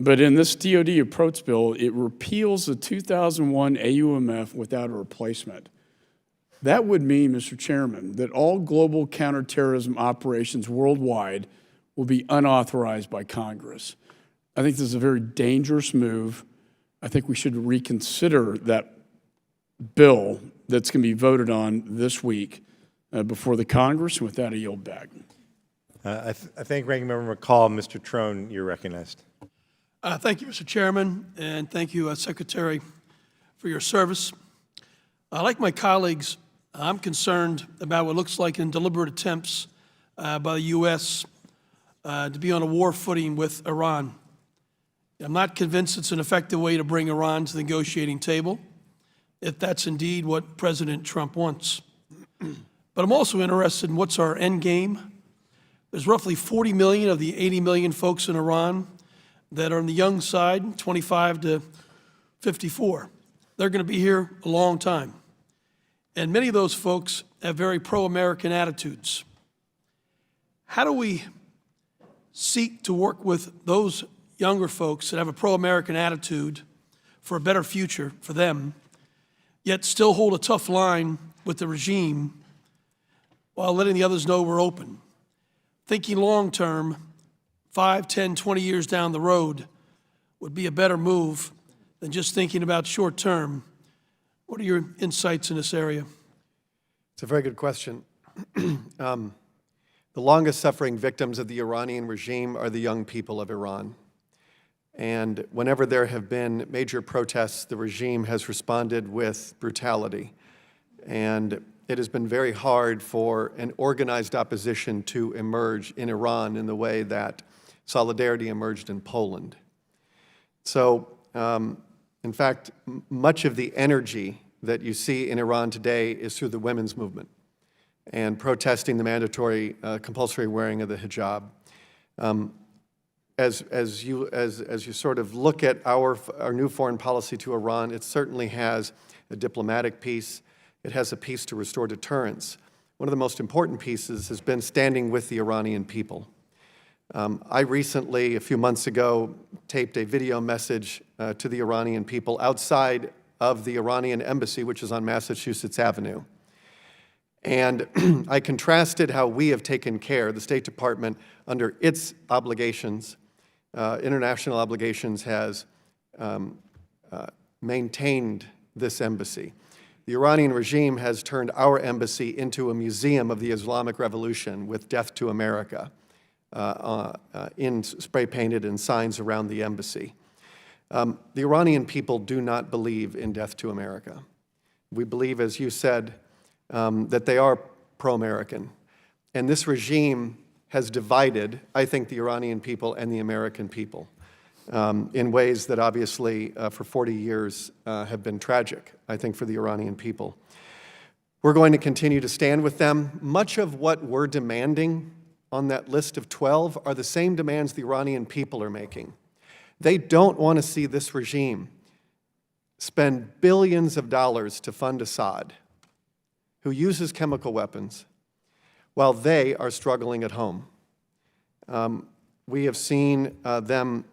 But in this DOD approach bill, it repeals the 2001 AUMF without a replacement. That would mean, Mr. Chairman, that all global counterterrorism operations worldwide will be unauthorized by Congress. I think this is a very dangerous move. I think we should reconsider that bill that's going to be voted on this week before the Congress, and with that, I yield back. I thank Ranking Member McCall. Mr. Trone, you're recognized. Thank you, Mr. Chairman, and thank you, Secretary, for your service. Like my colleagues, I'm concerned about what looks like deliberate attempts by the U.S. To be on a war footing with Iran. I'm not convinced it's an effective way to bring Iran to the negotiating table, if that's indeed what President Trump wants. But I'm also interested in what's our end game. There's roughly 40 million of the 80 million folks in Iran that are on the young side, 25 to 54. They're going to be here a long time. and many of those folks have very pro-American attitudes. How do we seek to work with those younger folks that have a pro-American attitude for a better future for them, yet still hold a tough line with the regime while letting the others know we're open? Thinking long-term, 5, 10, 20 years down the road would be a better move than just thinking about short-term. What are your insights in this area? It's a very good question. The longest suffering victims of the Iranian regime are the young people of Iran. And whenever there have been major protests, the regime has responded with brutality. And it has been very hard for an organized opposition to emerge in Iran in the way that Solidarity emerged in Poland. So, in fact, much of the energy that you see in Iran today is through the women's movement and protesting the mandatory compulsory wearing of the hijab. As you sort of look at our new foreign policy to Iran, it certainly has a diplomatic piece. It has a piece to restore deterrence. One of the most important pieces has been standing with the Iranian people. I recently, a few months ago, taped a video message to the Iranian people outside of the Iranian embassy, which is on Massachusetts Avenue. And I contrasted how we have taken care, the State Department, under its obligations, international obligations, has maintained this embassy. The Iranian regime has turned our embassy into a museum of the Islamic Revolution with "Death to America" spray-painted in signs around the embassy. The Iranian people do not believe in death to America. We believe, as you said, that they are pro-American. And this regime has divided, I think, the Iranian people and the American people in ways that obviously for 40 years have been tragic, I think, for the Iranian people. We're going to continue to stand with them. Much of what we're demanding on that list of 12 are the same demands the Iranian people are making. They don't want to see this regime spend billions of dollars to fund Assad, who uses chemical weapons, while they are struggling at home. We have seen them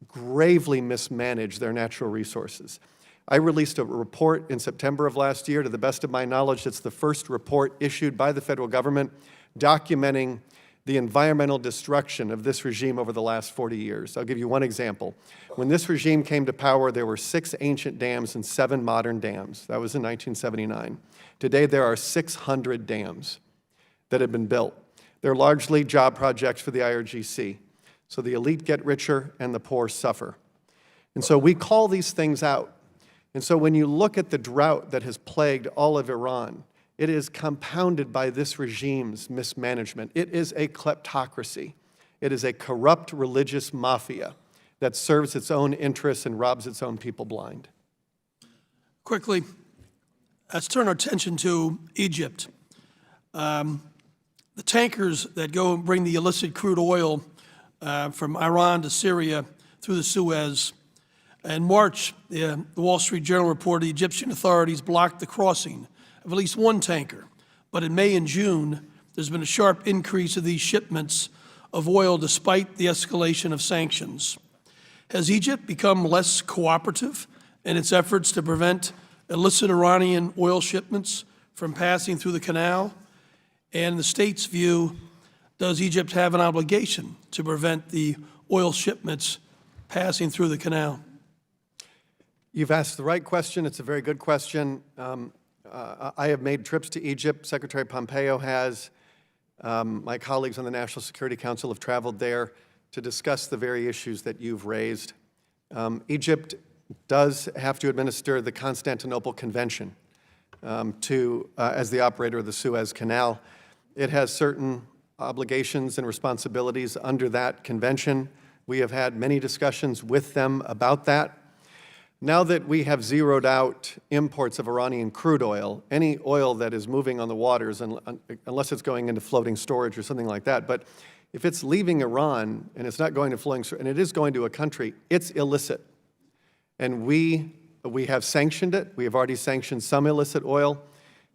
gravely mismanage their natural resources. I released a report in September of last year. To the best of my knowledge, it's the first report issued by the federal government documenting the environmental destruction of this regime over the last 40 years. I'll give you one example. When this regime came to power, there were 6 ancient dams and 7 modern dams. That was in 1979. Today, there are 600 dams that have been built. They're largely job projects for the IRGC. So the elite get richer and the poor suffer. And so we call these things out. And so when you look at the drought that has plagued all of Iran, it is compounded by this regime's mismanagement. It is a kleptocracy. It is a corrupt religious mafia that serves its own interests and robs its own people blind. Quickly, let's turn our attention to Egypt. The tankers that go and bring the illicit crude oil from Iran to Syria through the Suez. In March, the Wall Street Journal reported the Egyptian authorities blocked the crossing of at least one tanker. But in May and June, there's been a sharp increase of these shipments of oil despite the escalation of sanctions. Has Egypt become less cooperative in its efforts to prevent illicit Iranian oil shipments from passing through the canal? And in the state's view, does Egypt have an obligation to prevent the oil shipments passing through the canal? You've asked the right question. It's a very good question. I have made trips to Egypt. Secretary Pompeo has. My colleagues on the National Security Council have traveled there to discuss the very issues that you've raised. Egypt does have to administer the Constantinople Convention as the operator of the Suez Canal. It has certain obligations and responsibilities under that convention. We have had many discussions with them about that. Now that we have zeroed out imports of Iranian crude oil, any oil that is moving on the waters, unless it's going into floating storage or something like that, but if it's leaving Iran and it's not going to floating storage, and it is going to a country, it's illicit. And we We have sanctioned it. We have already sanctioned some illicit oil,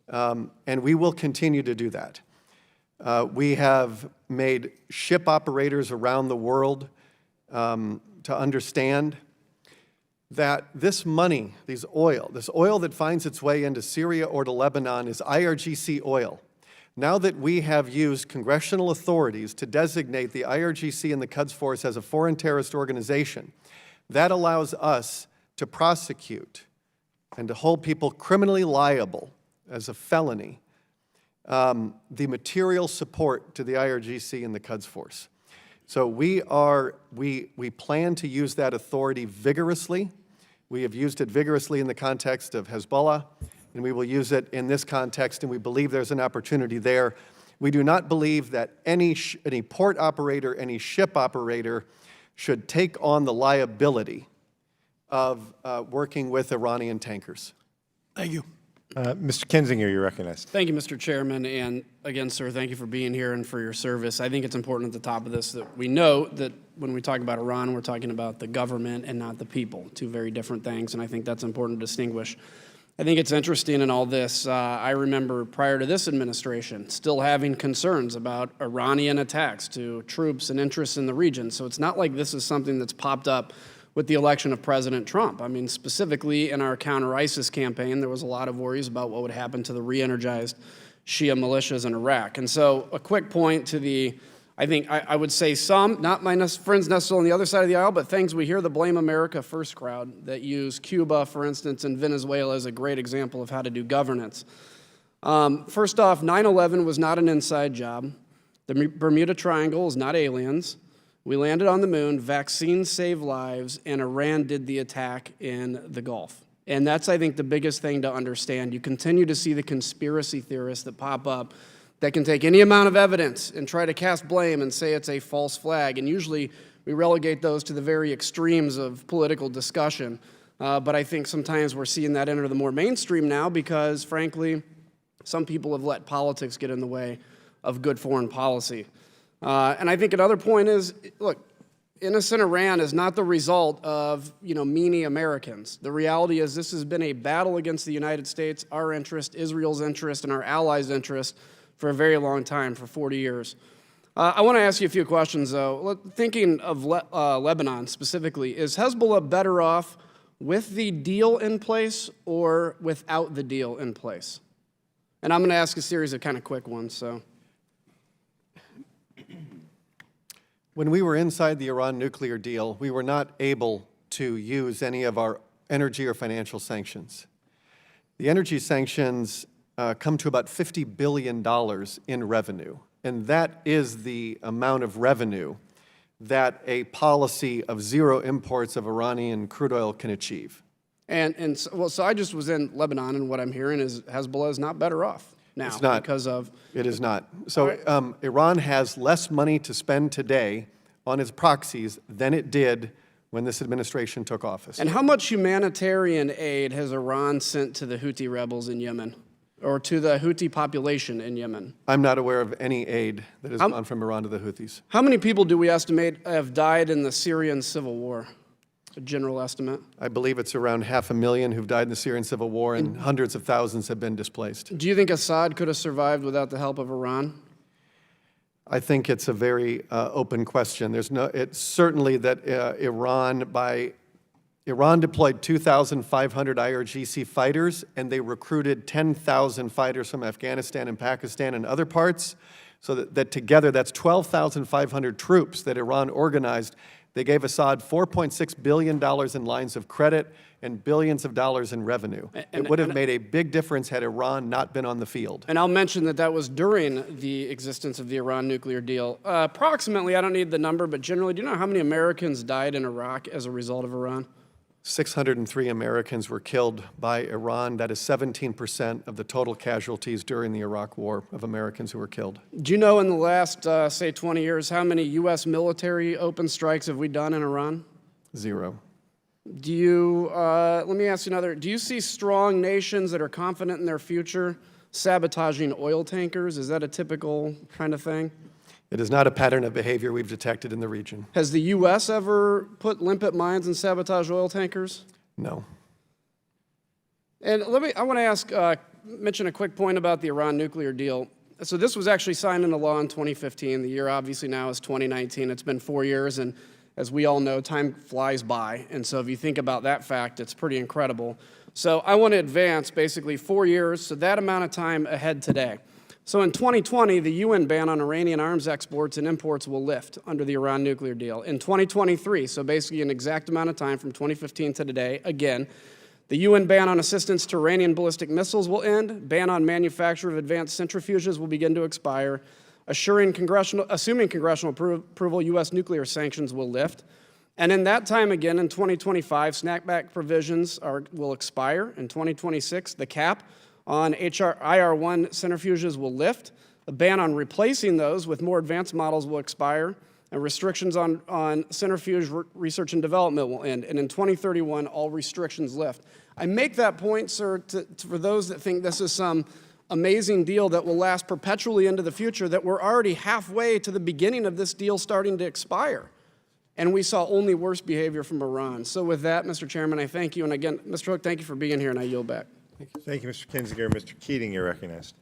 and we will continue to do that. We have made ship operators around the world to understand that this money, this oil that finds its way into Syria or to Lebanon is IRGC oil. Now that we have used congressional authorities to designate the IRGC and the Quds Force as a foreign terrorist organization, that allows us to prosecute and to hold people criminally liable as a felony the material support to the IRGC and the Quds Force. So we plan to use that authority vigorously. We have used it vigorously in the context of Hezbollah, and we will use it in this context, and we believe there's an opportunity there. We do not believe that any port operator, any ship operator should take on the liability of working with Iranian tankers. Thank you. Mr. Kinzinger, you're recognized. Thank you, Mr. Chairman, and again, sir, thank you for being here and for your service. I think it's important at the top of this that we note that when we talk about Iran, we're talking about the government and not the people, two very different things, and I think that's important to distinguish. I think it's interesting in all this. I remember prior to this administration still having concerns about Iranian attacks to troops and interests in the region, so it's not like this is something that's popped up with the election of President Trump. I mean, specifically in our counter-ISIS campaign, there was a lot of worries about what would happen to the re-energized Shia militias in Iraq. And so a quick point to the, I would say some, not my friends necessarily on the other side of the aisle, but things we hear the Blame America First crowd that use Cuba, for instance, and Venezuela as a great example of how to do governance. First off, 9/11 was not an inside job. The Bermuda Triangle is not aliens. We landed on the moon, vaccines saved lives, and Iran did the attack in the Gulf. And that's, I think, the biggest thing to understand. You continue to see the conspiracy theorists that pop up that can take any amount of evidence and try to cast blame and say it's a false flag. And usually we relegate those to the very extremes of political discussion. But I think sometimes we're seeing that enter the more mainstream now because, frankly, some people have let politics get in the way of good foreign policy. And I think another point is, look, innocent Iran is not the result of, meanie Americans. The reality is this has been a battle against the United States, our interest, Israel's interest, and our allies' interest for a very long time, for 40 years. I want to ask you a few questions, though. Thinking of Lebanon specifically, is Hezbollah better off with the deal in place or without the deal in place? And I'm going to ask a series of kind of quick ones, so. When we were inside the Iran nuclear deal, we were not able to use any of our energy or financial sanctions. The energy sanctions come to about $50 billion in revenue, and that is the amount of revenue that a policy of zero imports of Iranian crude oil can achieve. So I just was in Lebanon, and what I'm hearing is Hezbollah is not better off now. It's not. Because of... It is not. So Iran has less money to spend today on its proxies than it did when this administration took office. And how much humanitarian aid has Iran sent to the Houthi rebels in Yemen, or to the Houthi population in Yemen? I'm not aware of any aid that has gone from Iran to the Houthis. How many people do we estimate have died in the Syrian civil war? A general estimate? I believe it's around 500,000 who've died in the Syrian civil war, and hundreds of thousands have been displaced. Do you think Assad could have survived without the help of Iran? I think it's a very open question. It's certainly that Iran deployed 2,500 IRGC fighters, and they recruited 10,000 fighters from Afghanistan and Pakistan and other parts, so that together that's 12,500 troops that Iran organized. They gave Assad $4.6 billion in lines of credit and billions of dollars in revenue. It would have made a big difference had Iran not been on the field. And I'll mention that was during the existence of the Iran nuclear deal. Approximately, I don't need the number, but generally, do you know how many Americans died in Iraq as a result of Iran? 603 Americans were killed by Iran. That is 17% of the total casualties during the Iraq War of Americans who were killed. Do you know in the last, say, 20 years, how many U.S. military open strikes have we done in Iran? 0. Do you, let me ask you another, do you see strong nations that are confident in their future sabotaging oil tankers? Is that a typical kind of thing? It is not a pattern of behavior we've detected in the region. Has the U.S. ever put limpet mines and sabotaged oil tankers? No. And I want to ask, mention a quick point about the Iran nuclear deal. So this was actually signed into law in 2015. The year obviously now is 2019. It's been 4 years, and as we all know, time flies by. And so if you think about that fact, it's pretty incredible. So I want to advance basically 4 years, so that amount of time ahead today. So in 2020, the UN ban on Iranian arms exports and imports will lift under the Iran nuclear deal. In 2023, so basically an exact amount of time from 2015 to today, again, the UN ban on assistance to Iranian ballistic missiles will end. Ban on manufacture of advanced centrifuges will begin to expire. Assuming congressional approval, U.S. nuclear sanctions will lift. And in that time again, in 2025, snapback provisions will expire. In 2026, the cap on IR-1 centrifuges will lift. The ban on replacing those with more advanced models will expire. And restrictions on centrifuge research and development will end. And in 2031, all restrictions lift. I make that point, sir, for those that think this is some amazing deal that will last perpetually into the future, that we're already halfway to the beginning of this deal starting to expire. And we saw only worse behavior from Iran. So with that, Mr. Chairman, I thank you. And again, Mr. Hook, thank you for being here, and I yield back. Thank you, Mr. Kinzinger. Mr. Keating, you're recognized.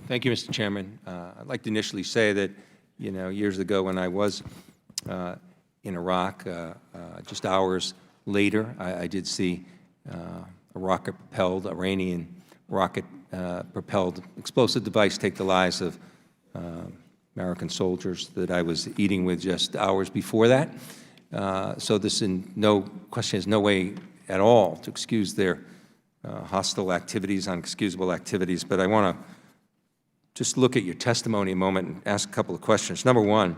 Thank you, Mr. Chairman. I'd like to initially say that, years ago when I was in Iraq, just hours later, I did see a rocket-propelled, Iranian rocket-propelled explosive device take the lives of American soldiers that I was eating with just hours before that. So this, in no question, is no way at all to excuse their hostile activities, unexcusable activities. But I want to just look at your testimony a moment and ask a couple of questions. Number one,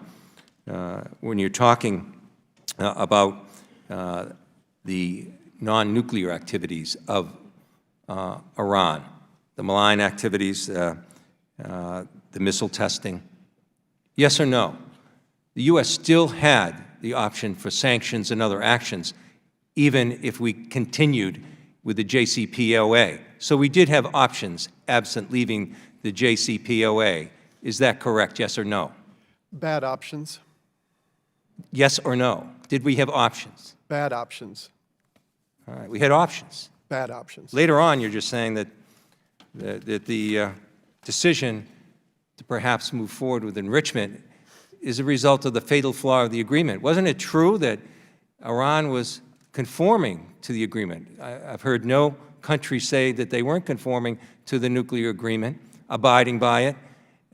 when you're talking about the non-nuclear activities of Iran, the malign activities, the missile testing, yes or no? The U.S. still had the option for sanctions and other actions, even if we continued with the JCPOA. So we did have options absent leaving the JCPOA. Is that correct, yes or no? Bad options. Yes or no? Did we have options? Bad options. All right, we had options. Bad options. Later on, you're just saying that the decision to perhaps move forward with enrichment is a result of the fatal flaw of the agreement. Wasn't it true that Iran was conforming to the agreement? I've heard no country say that they weren't conforming to the nuclear agreement, abiding by it,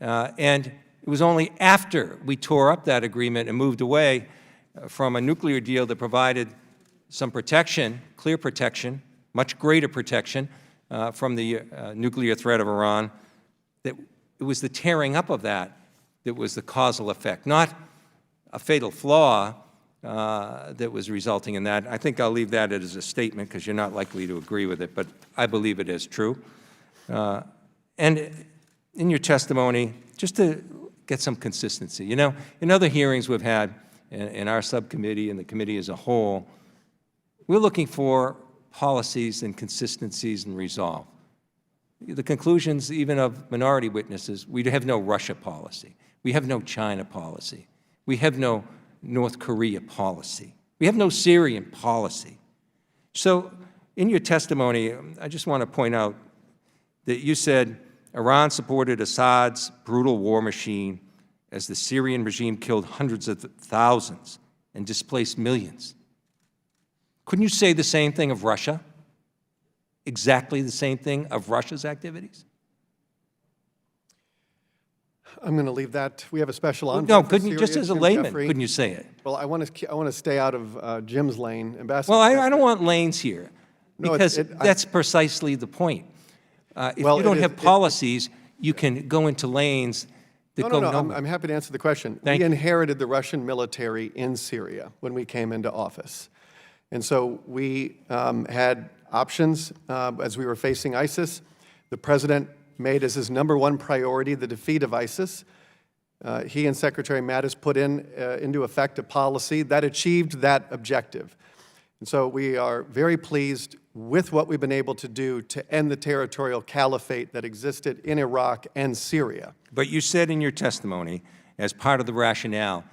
and it was only after we tore up that agreement and moved away from a nuclear deal that provided some protection, clear protection, much greater protection from the nuclear threat of Iran, that it was the tearing up of that that was the causal effect, not a fatal flaw that was resulting in that. I think I'll leave that as a statement because you're not likely to agree with it, but I believe it is true. And in your testimony, just to get some consistency, in other hearings we've had in our subcommittee and the committee as a whole, we're looking for policies and consistencies and resolve. The conclusions even of minority witnesses, we have no Russia policy. We have no China policy. We have no North Korea policy. We have no Syrian policy. So in your testimony, I just want to point out that you said Iran supported Assad's brutal war machine as the Syrian regime killed hundreds of thousands and displaced millions. Couldn't you say the same thing of Russia? Exactly the same thing of Russia's activities? I'm going to leave that. We have a special envoy. No, for couldn't you, Syria, just as a Jim layman, Jeffrey. couldn't you say it? Well, I want to stay out of Jim's lane. Ambassador. Well, I don't want lanes here, No, because it- that's precisely the point. If Well, you don't it have is- policies, you can go into lanes that go No, nowhere. I'm happy to answer the question. Thank We you. inherited the Russian military in Syria when we came into office. And so we had options as we were facing ISIS. The president made as his #1 priority the defeat of ISIS. He and Secretary Mattis put into effect a policy that achieved that objective. And so we are very pleased with what we've been able to do to end the territorial caliphate that existed in Iraq and Syria. But you said in your testimony, as part of the rationale,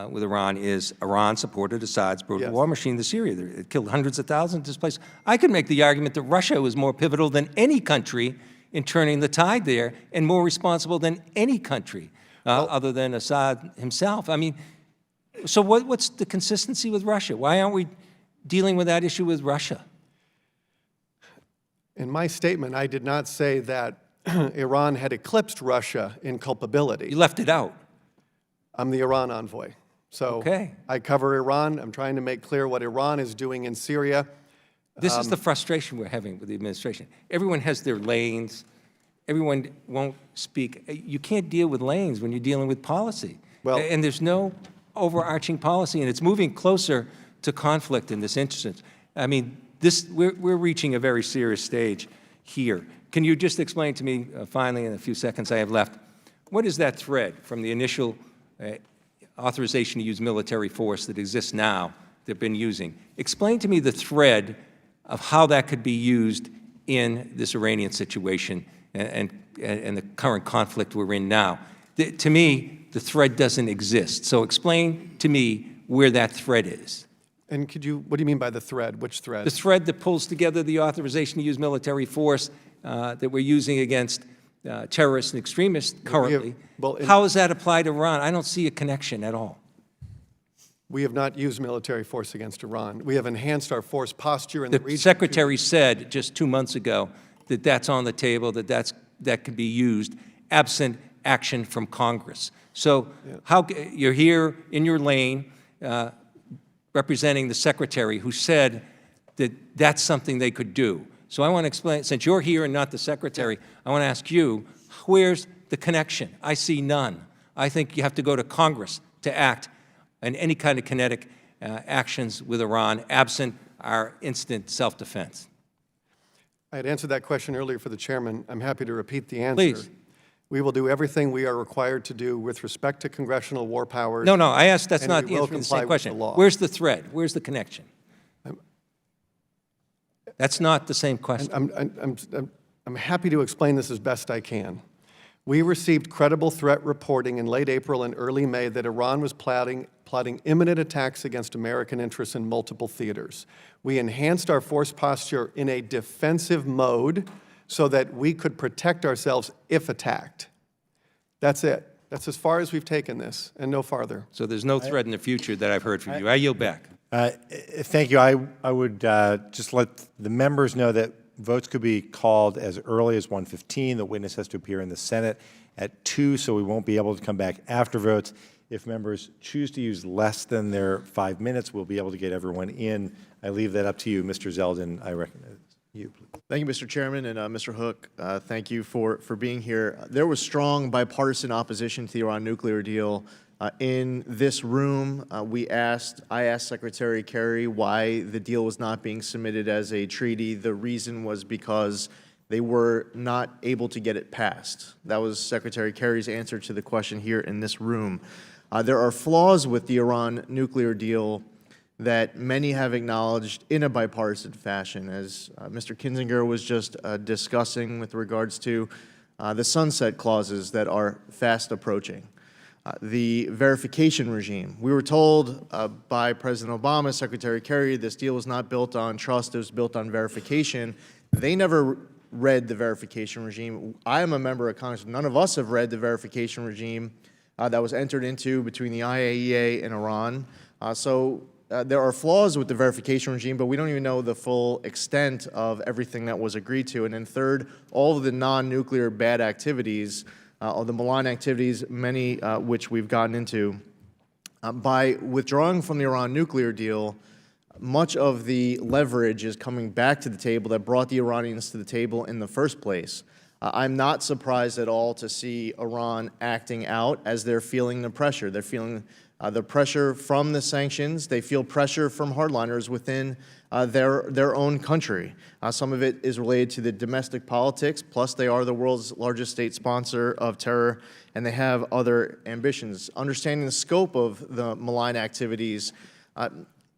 with Iran is Iran supported Assad's brutal Yes. war machine in Syria. It killed hundreds of thousands, displaced. I could make the argument that Russia was more pivotal than any country in turning the tide there, and more responsible than any country other than Assad himself. I mean, so what's the consistency with Russia? Why aren't we dealing with that issue with Russia? In my statement, I did not say that Iran had eclipsed Russia in culpability. You left it out. I'm the Iran envoy. So Okay. I cover Iran. I'm trying to make clear what Iran is doing in Syria. This is the frustration we're having with the administration. Everyone has their lanes. Everyone won't speak. You can't deal with lanes when you're dealing with policy. Well- And there's no overarching policy, and it's moving closer to conflict in this instance. I mean, we're reaching a very serious stage here. Can you just explain to me, finally, in the few seconds I have left, what is that thread from the initial authorization to use military force that exists now, they've been using? Explain to me the thread of how that could be used in this Iranian situation and the current conflict we're in now. To me, the thread doesn't exist. So explain to me where that thread is. And what do you mean by the thread? Which thread? The thread that pulls together the authorization to use military force that we're using against terrorists and extremists currently. How does that apply to Iran? I don't see a connection at all. We have not used military force against Iran. We have enhanced our force posture in the The region. Secretary said just 2 months ago that that's on the table, that could be used absent action from Congress. So you're here in your lane representing the Secretary who said that that's something they could do. So I want to explain, since you're here and not the Secretary, I want to ask you, where's the connection? I see none. I think you have to go to Congress to act in any kind of kinetic actions with Iran, absent our instant self-defense. I had answered that question earlier for the chairman. I'm happy to repeat the answer. Please. We will do everything we are required to do with respect to congressional war powers. No, I asked, that's and not we will answering the comply same with question. the law. Where's the thread? Where's the connection? That's not the same question. I'm happy to explain this as best I can. We received credible threat reporting in late April and early May that Iran was plotting imminent attacks against American interests in multiple theaters. We enhanced our force posture in a defensive mode so that we could protect ourselves if attacked. That's it. That's as far as we've taken this, and no farther. So there's no threat in the future that I've heard from you. I yield back. Thank you. I would just let the members know that votes could be called as early as 1:15. The witness has to appear in the Senate at 2, so we won't be able to come back after votes. If members choose to use less than their 5 minutes, we'll be able to get everyone in. I leave that up to you. Mr. Zeldin, I recognize you, please. Thank you, Mr. Chairman, and Mr. Hook, thank you for being here. There was strong bipartisan opposition to the Iran nuclear deal. In this room, I asked Secretary Kerry why the deal was not being submitted as a treaty. The reason was because they were not able to get it passed. That was Secretary Kerry's answer to the question here in this room. There are flaws with the Iran nuclear deal that many have acknowledged in a bipartisan fashion, as Mr. Kinzinger was just discussing with regards to the sunset clauses that are fast approaching. The verification regime. We were told by President Obama, Secretary Kerry, this deal was not built on trust, it was built on verification. They never read the verification regime. I am a member of Congress. None of us have read the verification regime that was entered into between the IAEA and Iran. There are flaws with the verification regime, but we don't even know the full extent of everything that was agreed to. And then third, all of the non-nuclear bad activities, or the malign activities, many which we've gotten into. By withdrawing from the Iran nuclear deal, much of the leverage is coming back to the table that brought the Iranians to the table in the first place. I'm not surprised at all to see Iran acting out as they're feeling the pressure. They're feeling the pressure from the sanctions. They feel pressure from hardliners within their own country. Some of it is related to the domestic politics, plus they are the world's largest state sponsor of terror, and they have other ambitions. Understanding the scope of the malign activities,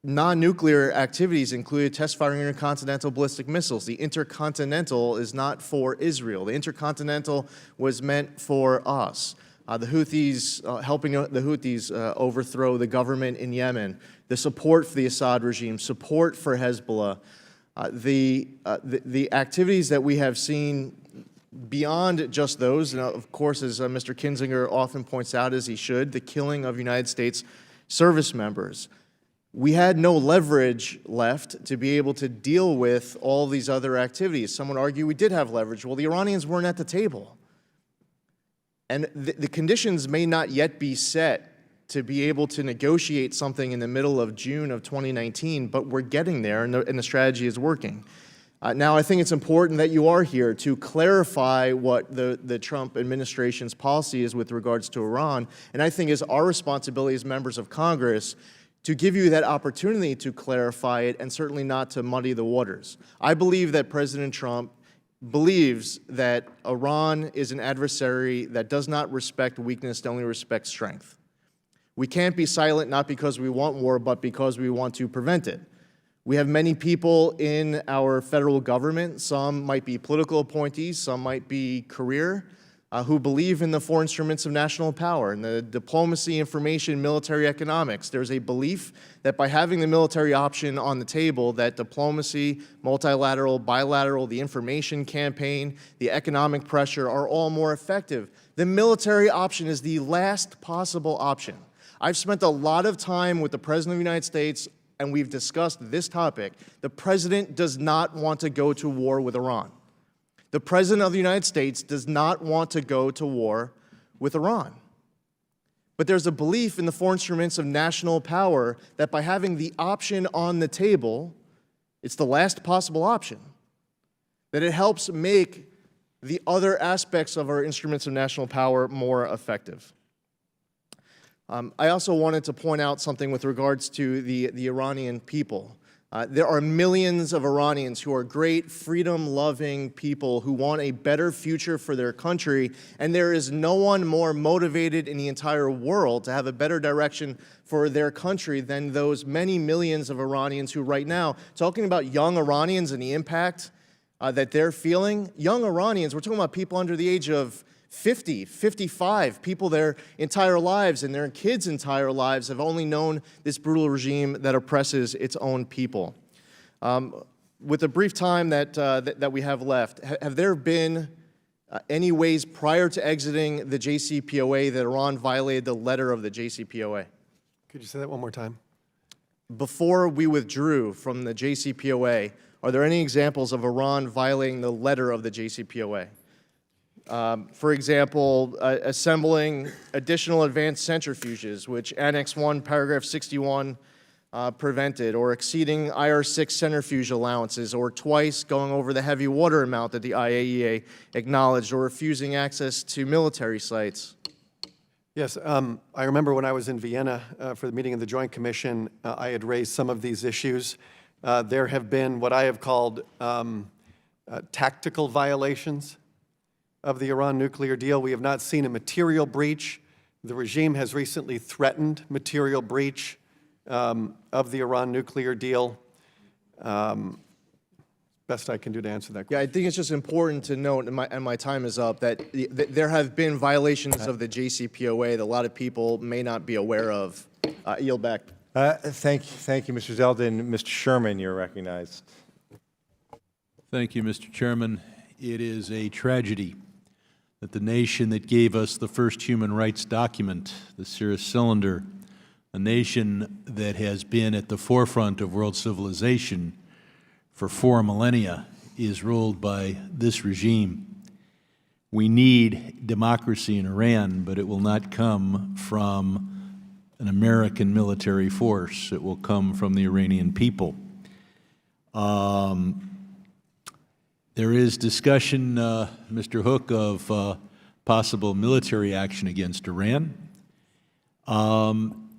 non-nuclear activities included test-firing intercontinental ballistic missiles. The intercontinental is not for Israel. The intercontinental was meant for us. the Houthis, helping the Houthis overthrow the government in Yemen, the support for the Assad regime, support for Hezbollah, the activities that we have seen beyond just those, and of course, as Mr. Kinzinger often points out, as he should, the killing of United States service members. We had no leverage left to be able to deal with all these other activities. Some would argue we did have leverage. Well, the Iranians weren't at the table. And the conditions may not yet be set to be able to negotiate something in the middle of June of 2019, but we're getting there, and the strategy is working. Now, I think it's important that you are here to clarify what the Trump administration's policy is with regards to Iran, and I think it's our responsibility as members of Congress to give you that opportunity to clarify it and certainly not to muddy the waters. I believe that President Trump believes that Iran is an adversary that does not respect weakness, they only respect strength. We can't be silent not because we want war, but because we want to prevent it. We have many people in our federal government, some might be political appointees, some might be career, who believe in the four instruments of national power, and the diplomacy, information, military, economics. There's a belief that by having the military option on the table, that diplomacy, multilateral, bilateral, the information campaign, the economic pressure are all more effective. The military option is the last possible option. I've spent a lot of time with the President of the United States, and we've discussed this topic. The President does not want to go to war with Iran. The President of the United States does not want to go to war with Iran. But there's a belief in the four instruments of national power that by having the option on the table, it's the last possible option, that it helps make the other aspects of our instruments of national power more effective. I also wanted to point out something with regards to the Iranian people. There are millions of Iranians who are great, freedom-loving people who want a better future for their country, and there is no one more motivated in the entire world to have a better direction for their country than those many millions of Iranians who right now, talking about young Iranians and the impact that they're feeling, young Iranians, we're talking about people under the age of 50, 55, people their entire lives and their kids' entire lives have only known this brutal regime that oppresses its own people. With the brief time that we have left, have there been any ways prior to exiting the JCPOA that Iran violated the letter of the JCPOA? Could you say that one more time? Before we withdrew from the JCPOA, are there any examples of Iran violating the letter of the JCPOA? For example, assembling additional advanced centrifuges, which Annex 1, Paragraph 61 prevented, or exceeding IR6 centrifuge allowances, or twice going over the heavy water amount that the IAEA acknowledged, or refusing access to military sites. Yes, I remember when I was in Vienna for the meeting of the Joint Commission, I had raised some of these issues. There have been what I have called tactical violations of the Iran nuclear deal. We have not seen a material breach. The regime has recently threatened material breach of the Iran nuclear deal. Best I can do to answer that question. Yeah, I think it's just important to note, and my time is up, that there have been violations of the JCPOA that a lot of people may not be aware of. Yield back. Thank you, Mr. Zeldin. Mr. Sherman, you're recognized. Thank you, Mr. Chairman. It is a tragedy that the nation that gave us the first human rights document, the Cirrus Cylinder, a nation that has been at the forefront of world civilization for 4 millennia, is ruled by this regime. We need democracy in Iran, but it will not come from an American military force. It will come from the Iranian people. There is discussion, Mr. Hook, of possible military action against Iran.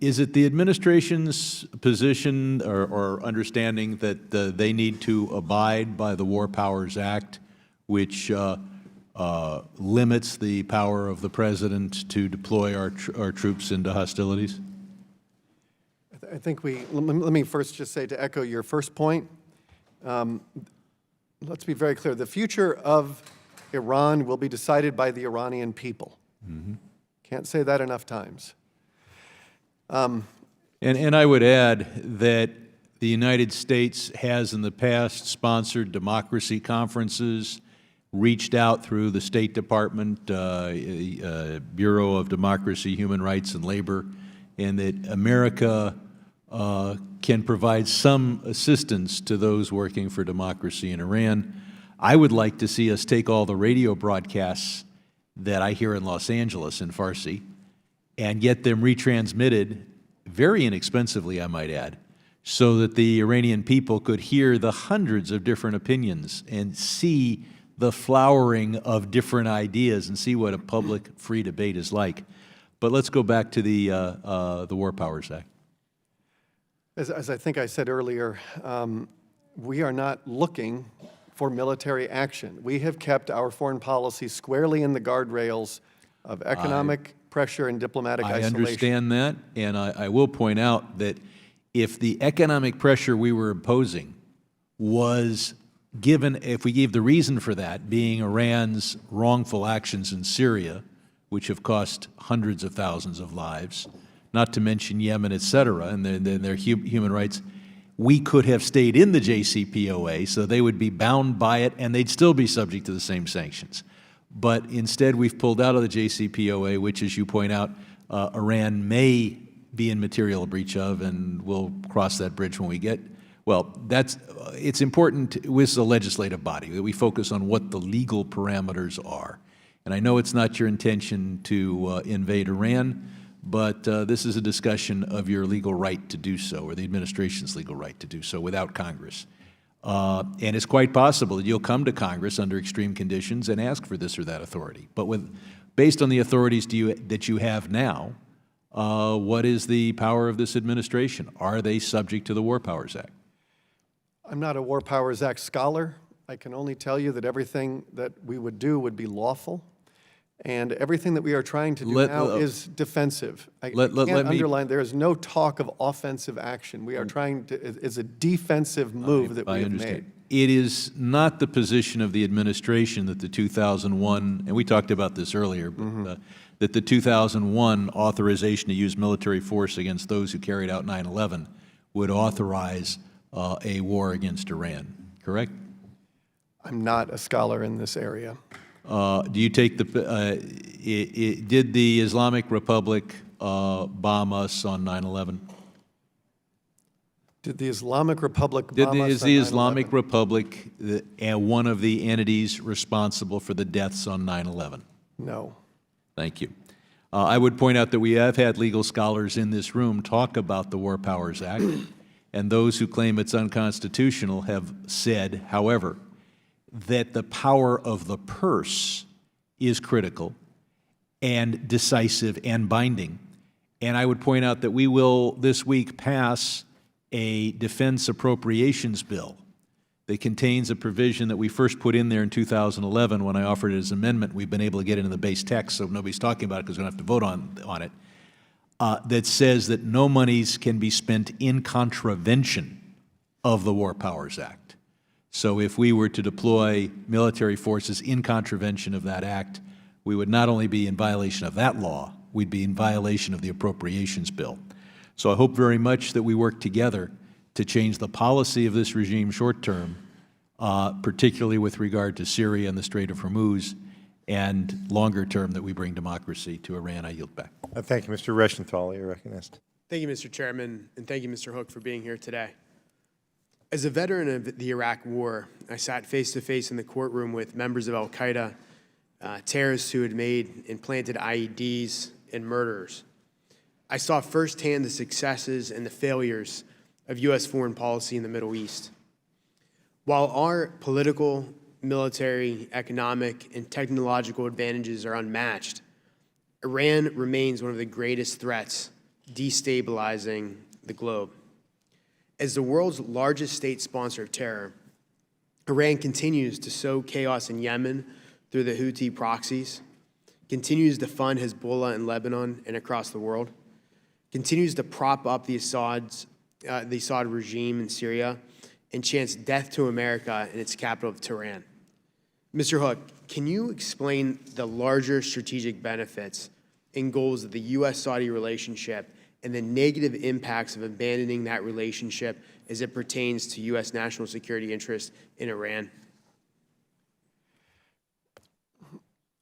Is it the administration's position or understanding that they need to abide by the War Powers Act, which limits the power of the president to deploy our troops into hostilities? I think let me first just say, to echo your first point, let's be very clear. The future of Iran will be decided by the Iranian people. Can't say that enough times. And I would add that the United States has in the past sponsored democracy conferences, reached out through the State Department, Bureau of Democracy, Human Rights, and Labor, and that America can provide some assistance to those working for democracy in Iran. I would like to see us take all the radio broadcasts that I hear in Los Angeles in Farsi and get them retransmitted very inexpensively, I might add, so that the Iranian people could hear the hundreds of different opinions and see the flowering of different ideas and see what a public free debate is like. But let's go back to the War Powers Act. As I think I said earlier, we are not looking for military action. We have kept our foreign policy squarely in the guardrails of economic pressure and diplomatic isolation. I understand that, and I will point out that if the economic pressure we were imposing was given, if we gave the reason for that being Iran's wrongful actions in Syria, which have cost hundreds of thousands of lives, not to mention Yemen, et cetera, and their human rights, we could have stayed in the JCPOA, so they would be bound by it, and they'd still be subject to the same sanctions. But instead, we've pulled out of the JCPOA, which, as you point out, Iran may be in material breach of, and we'll cross that bridge when we get. Well, it's important with the legislative body that we focus on what the legal parameters are. And I know it's not your intention to invade Iran, but this is a discussion of your legal right to do so, or the administration's legal right to do so without Congress. And it's quite possible that you'll come to Congress under extreme conditions and ask for this or that authority. But based on the authorities that you have now, what is the power of this administration? Are they subject to the War Powers Act? I'm not a War Powers Act scholar. I can only tell you that everything that we would do would be lawful, and everything that we are trying to do now is defensive. I can't underline, there is no talk of offensive action. We are trying to, it's a defensive move that we have made. It is not the position of the administration that the 2001, and we talked about this earlier, but, that the 2001 authorization to use military force against those who carried out 9/11 would authorize a war against Iran, correct? I'm not a scholar in this area. Do you take the, did the Islamic Republic bomb us on 9/11? Did the Islamic Republic bomb us Is on the 9/11? Islamic Republic one of the entities responsible for the deaths on 9/11? No. Thank you. I would point out that we have had legal scholars in this room talk about the War Powers Act, and those who claim it's unconstitutional have said, however, that the power of the purse is critical and decisive and binding. And I would point out that we will this week pass a defense appropriations bill that contains a provision that we first put in there in 2011 when I offered it as an amendment. We've been able to get it in the base text, so nobody's talking about it because we don't have to vote on it, that says that no monies can be spent in contravention of the War Powers Act. So if we were to deploy military forces in contravention of that act, we would not only be in violation of that law, we'd be in violation of the appropriations bill. So I hope very much that we work together to change the policy of this regime short term, particularly with regard to Syria and the Strait of Hormuz, and longer term that we bring democracy to Iran. I yield back. Thank you, Mr. Reschenthal. You're recognized. Thank you, Mr. Chairman, and thank you, Mr. Hook, for being here today. As a veteran of the Iraq War, I sat face-to-face in the courtroom with members of al-Qaeda, terrorists who had made and planted IEDs, and murderers. I saw firsthand the successes and the failures of U.S. foreign policy in the Middle East. While our political, military, economic, and technological advantages are unmatched, Iran remains one of the greatest threats destabilizing the globe. As the world's largest state sponsor of terror, Iran continues to sow chaos in Yemen through the Houthi proxies, continues to fund Hezbollah in Lebanon and across the world, continues to prop up the Assad regime in Syria, and chants death to America in its capital of Tehran. Mr. Hook, can you explain the larger strategic benefits and goals of the U.S.-Saudi relationship and the negative impacts of abandoning that relationship as it pertains to U.S. national security interests in Iran?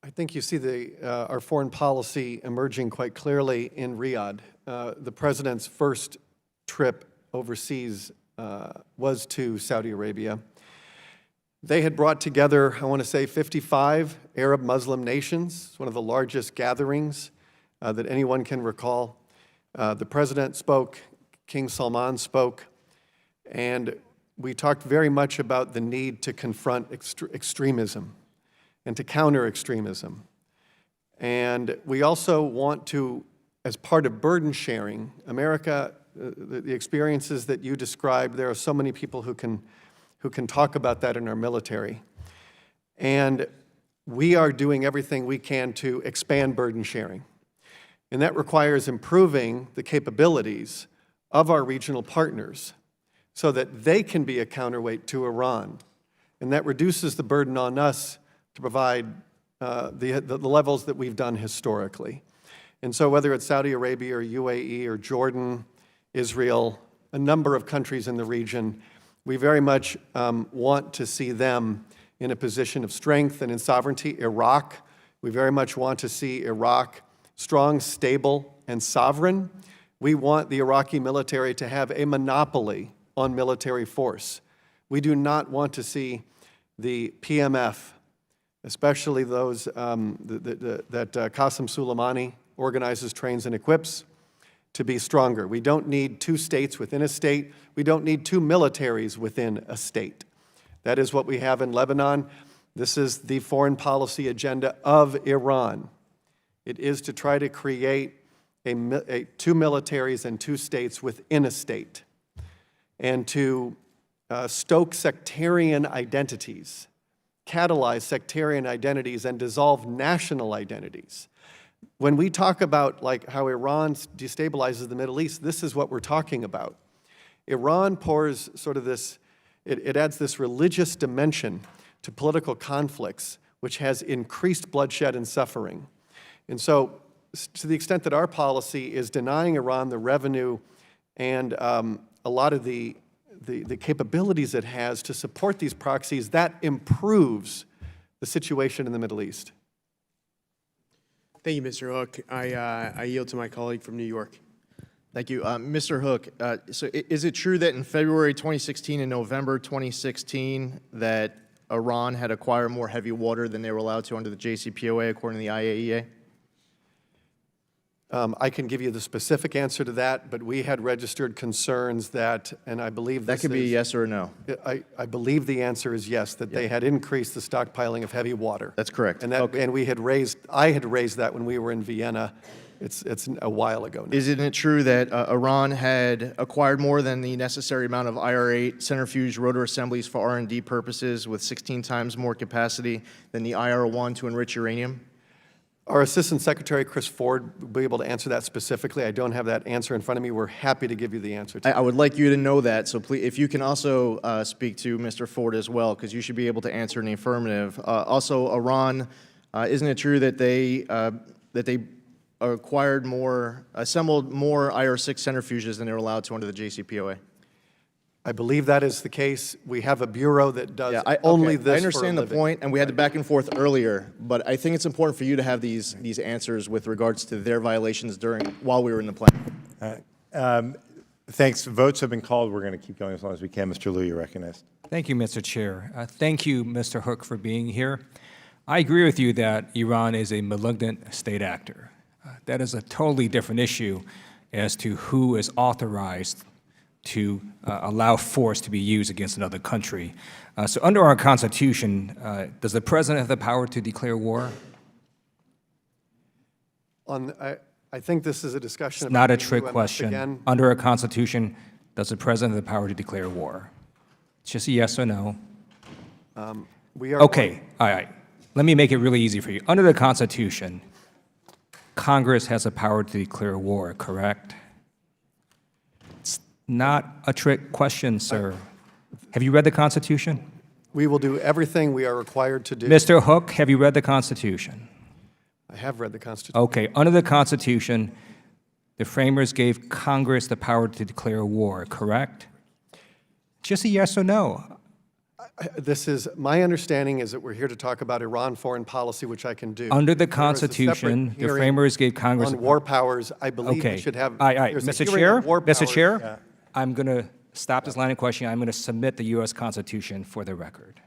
I think you see our foreign policy emerging quite clearly in Riyadh. The president's first trip overseas was to Saudi Arabia. They had brought together, I want to say, 55 Arab Muslim nations. It's one of the largest gatherings that anyone can recall. The president spoke, King Salman spoke, and we talked very much about the need to confront extremism and to counter extremism. And we also want to, as part of burden sharing, America, the experiences that you described, there are so many people who can talk about that in our military. And we are doing everything we can to expand burden sharing. And that requires improving the capabilities of our regional partners so that they can be a counterweight to Iran. And that reduces the burden on us to provide the levels that we've done historically. And so whether it's Saudi Arabia or UAE or Jordan, Israel, a number of countries in the region, we very much want to see them in a position of strength and in sovereignty. Iraq, we very much want to see Iraq strong, stable, and sovereign. We want the Iraqi military to have a monopoly on military force. We do not want to see the PMF, especially those that Qasem Soleimani organizes, trains, and equips, to be stronger. We don't need two states within a state. We don't need two militaries within a state. That is what we have in Lebanon. This is the foreign policy agenda of Iran. It is to try to create two militaries and two states within a state, and to stoke sectarian identities, catalyze sectarian identities, and dissolve national identities. When we talk about like how Iran destabilizes the Middle East, this is what we're talking about. Iran pours sort of this, it adds this religious dimension to political conflicts, which has increased bloodshed and suffering. And so, to the extent that our policy is denying Iran the revenue and a lot of the capabilities it has to support these proxies, that improves the situation in the Middle East. Thank you, Mr. Hook. I yield to my colleague from New York. Thank you. Mr. Hook, so is it true that in February 2016 and November 2016 that Iran had acquired more heavy water than they were allowed to under the JCPOA, according to the IAEA? I can give you the specific answer to that, but we had registered concerns that, and I believe That could be a yes or a no. I believe the answer is yes, that they had increased the stockpiling of heavy water. That's correct. And that, Okay. and I had raised that when we were in Vienna. It's a while ago now. Isn't it true that Iran had acquired more than the necessary amount of IR-8 centrifuge rotor assemblies for R&D purposes with 16 times more capacity than the IR-1 to enrich uranium? Our Assistant Secretary, Chris Ford, will be able to answer that specifically. I don't have that answer in front of me. We're happy to give you the answer to I would like you to know that, so please, if you can also speak to Mr. Ford as well, because you should be able to answer in the affirmative. Also, Iran, isn't it true that they assembled more IR-6 centrifuges than they were allowed to under the JCPOA? I believe that is the case. We have a bureau that does Yeah, only okay. this I understand for a the living. point, and we had the back and forth earlier, but I think it's important for you to have these answers with regards to their violations while we were in the plan. Thanks. Votes have been called. We're going to keep going as long as we can. Mr. Liu, you're recognized. Thank you, Mr. Chair. Thank you, Mr. Hook, for being here. I agree with you that Iran is a malignant state actor. That is a totally different issue as to who is authorized to allow force to be used against another country. So under our Constitution, does the President have the power to declare war? I think this is a discussion It's about not a the trick UMF question. again. Under our Constitution, does the President have the power to declare war? It's just a yes or no. We are Okay, all right. Let me make it really easy for you. Under the Constitution, Congress has the power to declare war, correct? It's not a trick question, sir. Have you read the Constitution? We will do everything we are required to do. Mr. Hook, have you read the Constitution? I have read the Constitution. Okay, under the Constitution, the framers gave Congress the power to declare war, correct? Just a yes or no. This is, my understanding is that we're here to talk about Iran foreign policy, which I can do. Under the There is a Constitution, separate the hearing framers gave Congress... on war powers. I believe Okay. we should have. All right, there's a Mr. hearing Chair, on war Mr. powers. Chair, I'm going to stop this line of questioning. I'm going to submit the U.S. Constitution for the record.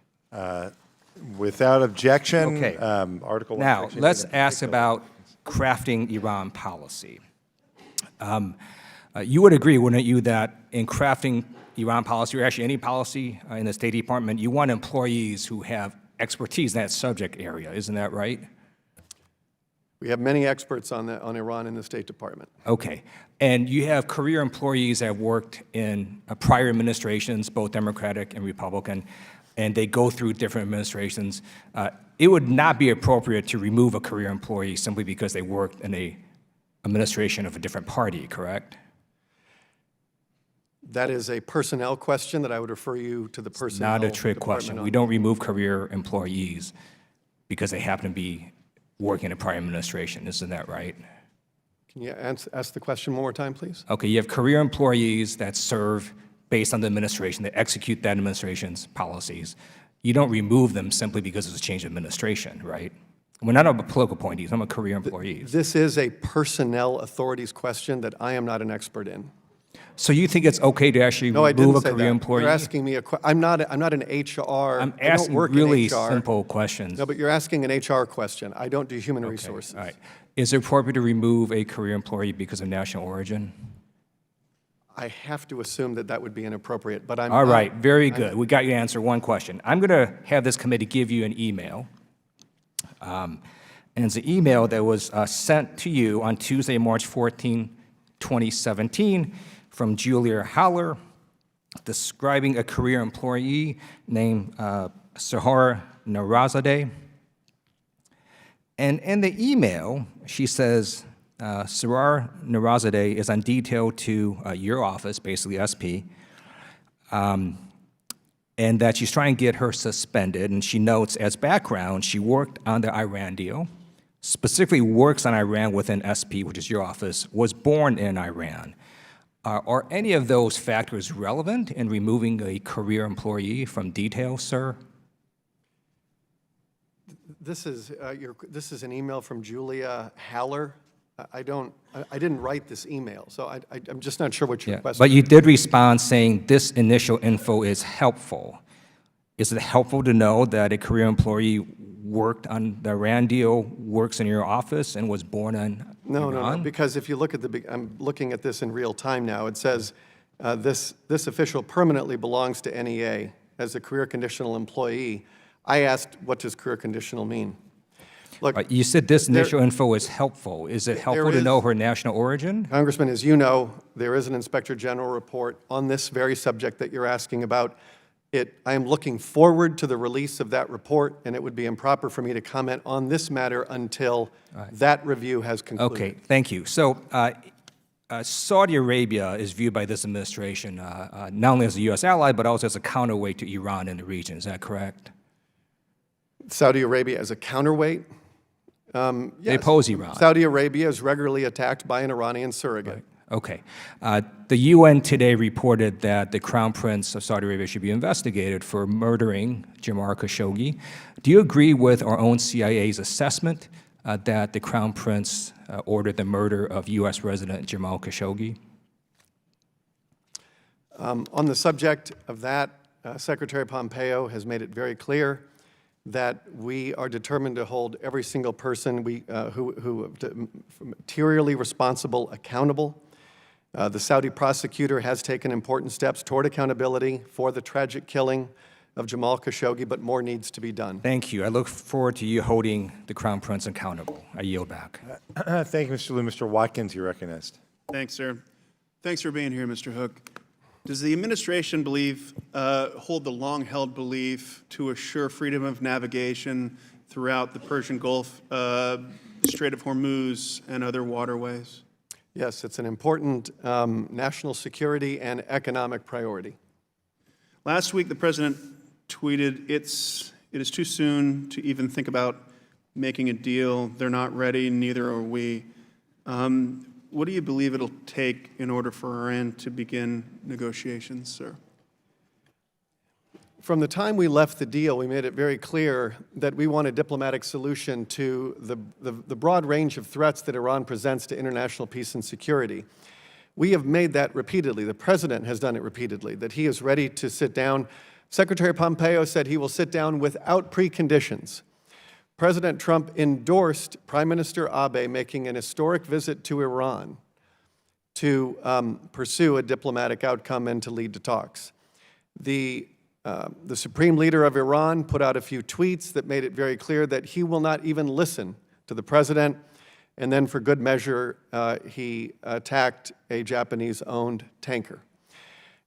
Without objection, Okay. Article 1. Now, Section let's 8 in ask particular. about crafting Iran policy. You would agree, wouldn't you, that in crafting Iran policy, or actually any policy in the State Department, you want employees who have expertise in that subject area, isn't that right? We have many experts on Iran in the State Department. Okay. And you have career employees that have worked in prior administrations, both Democratic and Republican, and they go through different administrations. It would not be appropriate to remove a career employee simply because they worked in a administration of a different party, correct? That is a personnel question that I would refer you to the personnel Not a trick department question. on. We don't remove career employees because they happen to be working in a prior administration, isn't that right? Can you ask the question one more time, please? Okay, you have career employees that serve based on the administration, that execute that administration's policies. You don't remove them simply because it's a change of administration, right? We're not about political appointees, I'm a career employees. This is a personnel authorities question that I am not an expert in. So you think it's okay to actually No, I remove didn't a say career that. employee? You're asking me I'm not an HR. I'm I don't asking work really in HR. simple questions. No, but you're asking an HR question. I don't do human Okay, resources. all right. Is it appropriate to remove a career employee because of national origin? I have to assume that that would be inappropriate, but I'm All not- right, very good. We got you to answer one question. I'm going to have this committee give you an email. And it's an email that was sent to you on Tuesday, March 14, 2017, from Julia Haller, describing a career employee named Sahar Narazadeh. And in the email, she says, Sahar Narazadeh is on detail to your office, basically SP, and that she's trying to get her suspended. And she notes, as background, she worked on the Iran deal, specifically works on Iran within SP, which is your office, was born in Iran. Are any of those factors relevant in removing a career employee from detail, sir? This is an email from Julia Haller. I didn't write this email, so I'm just not sure what your question But you is. did respond saying this initial info is helpful. Is it helpful to know that a career employee worked on the Iran deal, works in your office, and was born in No, Iran? because if you look at I'm looking at this in real time now. It says this official permanently belongs to NEA as a career conditional employee. I asked, what does career conditional mean? Look, You said this initial info is helpful. Is it helpful to is- know her national origin? Congressman, as you know, there is an Inspector General report on this very subject that you're asking about. I am looking forward to the release of that report, and it would be improper for me to comment on this matter until that review has concluded. Okay, thank you. So Saudi Arabia is viewed by this administration not only as a U.S. ally, but also as a counterweight to Iran in the region. Is that correct? Saudi Arabia as a counterweight? They Yes. oppose Iran. Saudi Arabia is regularly attacked by an Iranian surrogate. Okay. The UN today reported that the Crown Prince of Saudi Arabia should be investigated for murdering Jamal Khashoggi. Do you agree with our own CIA's assessment that the Crown Prince ordered the murder of U.S. resident Jamal Khashoggi? On the subject of that, Secretary Pompeo has made it very clear that we are determined to hold every single person who materially responsible accountable. The Saudi prosecutor has taken important steps toward accountability for the tragic killing of Jamal Khashoggi, but more needs to be done. Thank you. I look forward to you holding the Crown Prince accountable. I yield back. Thank you, Mr. Liu. Mr. Watkins, you're recognized. Thanks, sir. Thanks for being here, Mr. Hook. Does the administration hold the long-held belief to assure freedom of navigation throughout the Persian Gulf, Strait of Hormuz, and other waterways? Yes, it's an important national security and economic priority. Last week, the president tweeted, it is too soon to even think about making a deal. They're not ready, neither are we. What do you believe it'll take in order for Iran to begin negotiations, sir? From the time we left the deal, we made it very clear that we want a diplomatic solution to the broad range of threats that Iran presents to international peace and security. We have made that repeatedly. The President has done it repeatedly, that he is ready to sit down. Secretary Pompeo said he will sit down without preconditions. President Trump endorsed Prime Minister Abe making an historic visit to Iran to pursue a diplomatic outcome and to lead to talks. The supreme leader of Iran put out a few tweets that made it very clear that he will not even listen to the president. And then for good measure, he attacked a Japanese-owned tanker.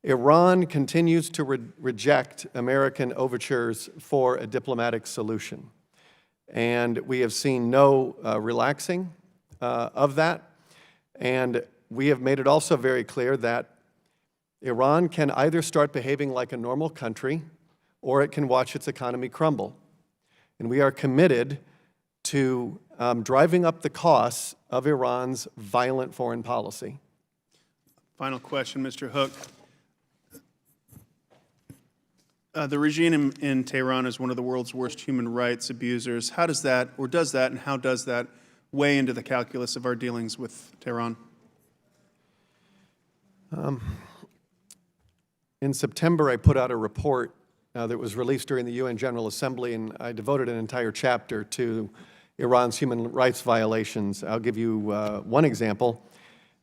Iran continues to reject American overtures for a diplomatic solution. And we have seen no relaxing of that. And we have made it also very clear that Iran can either start behaving like a normal country or it can watch its economy crumble. And we are committed to driving up the costs of Iran's violent foreign policy. Final question, Mr. Hook. The regime in Tehran is one of the world's worst human rights abusers. How does that, or does that, and how does that weigh into the calculus of our dealings with Tehran? In September, I put out a report that was released during the UN General Assembly, and I devoted an entire chapter to Iran's human rights violations. I'll give you one example.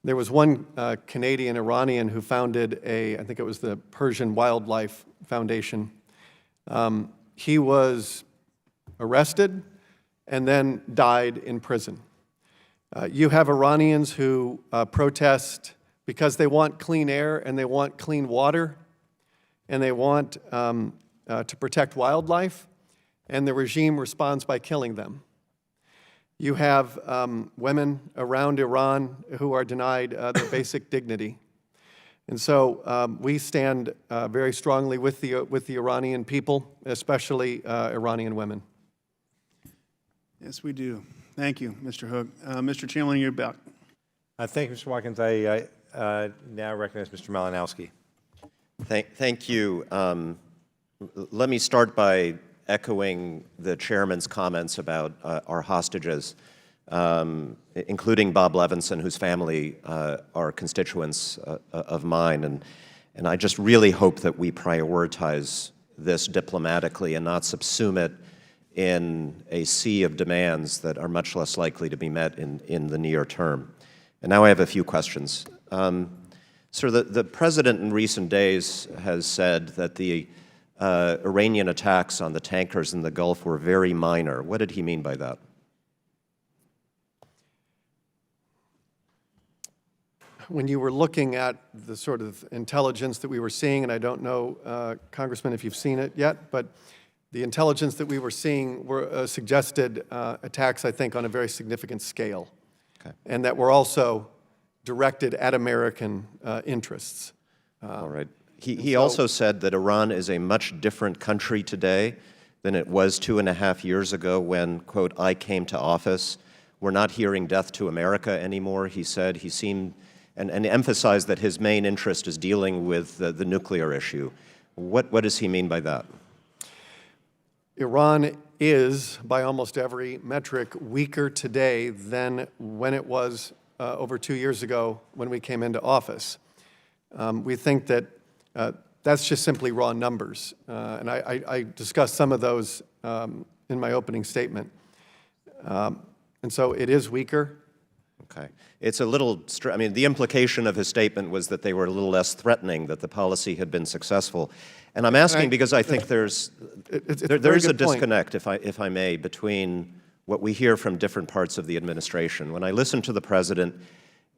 There was one Canadian Iranian who founded I think it was the Persian Wildlife Foundation. He was arrested and then died in prison. You have Iranians who protest because they want clean air and they want clean water and they want to protect wildlife, and the regime responds by killing them. You have women around Iran who are denied their basic dignity. And so we stand very strongly with the Iranian people, especially Iranian women. Yes, we do. Thank you, Mr. Hook. Mr. Chamberlain, you're back. Thank you, Mr. Watkins. I now recognize Mr. Malinowski. Thank you. Let me start by echoing the chairman's comments about our hostages, including Bob Levinson, whose family are constituents of mine. And I just really hope that we prioritize this diplomatically and not subsume it in a sea of demands that are much less likely to be met in the near term. And now I have a few questions. Sir, the President in recent days has said that the Iranian attacks on the tankers in the Gulf were very minor. What did he mean by that? When you were looking at the sort of intelligence that we were seeing, and I don't know, Congressman, if you've seen it yet, but the intelligence that we were seeing suggested attacks, I think, on a very significant scale, and that were also directed at American interests. All right. He also said that Iran is a much different country today than it was 2.5 years ago when, quote, I came to office. We're not hearing death to America anymore, he said. He seemed, and emphasized that his main interest is dealing with the nuclear issue. What does he mean by that? Iran is, by almost every metric, weaker today than when it was over 2 years ago when we came into office. We think that that's just simply raw numbers, and I discussed some of those in my opening statement. And so it is weaker. Okay. It's a little, I mean, the implication of his statement was that they were a little less threatening, that the policy had been successful. And I'm asking because I think there is a disconnect, if I may, between what we hear from different parts of the administration. When I listen to the President,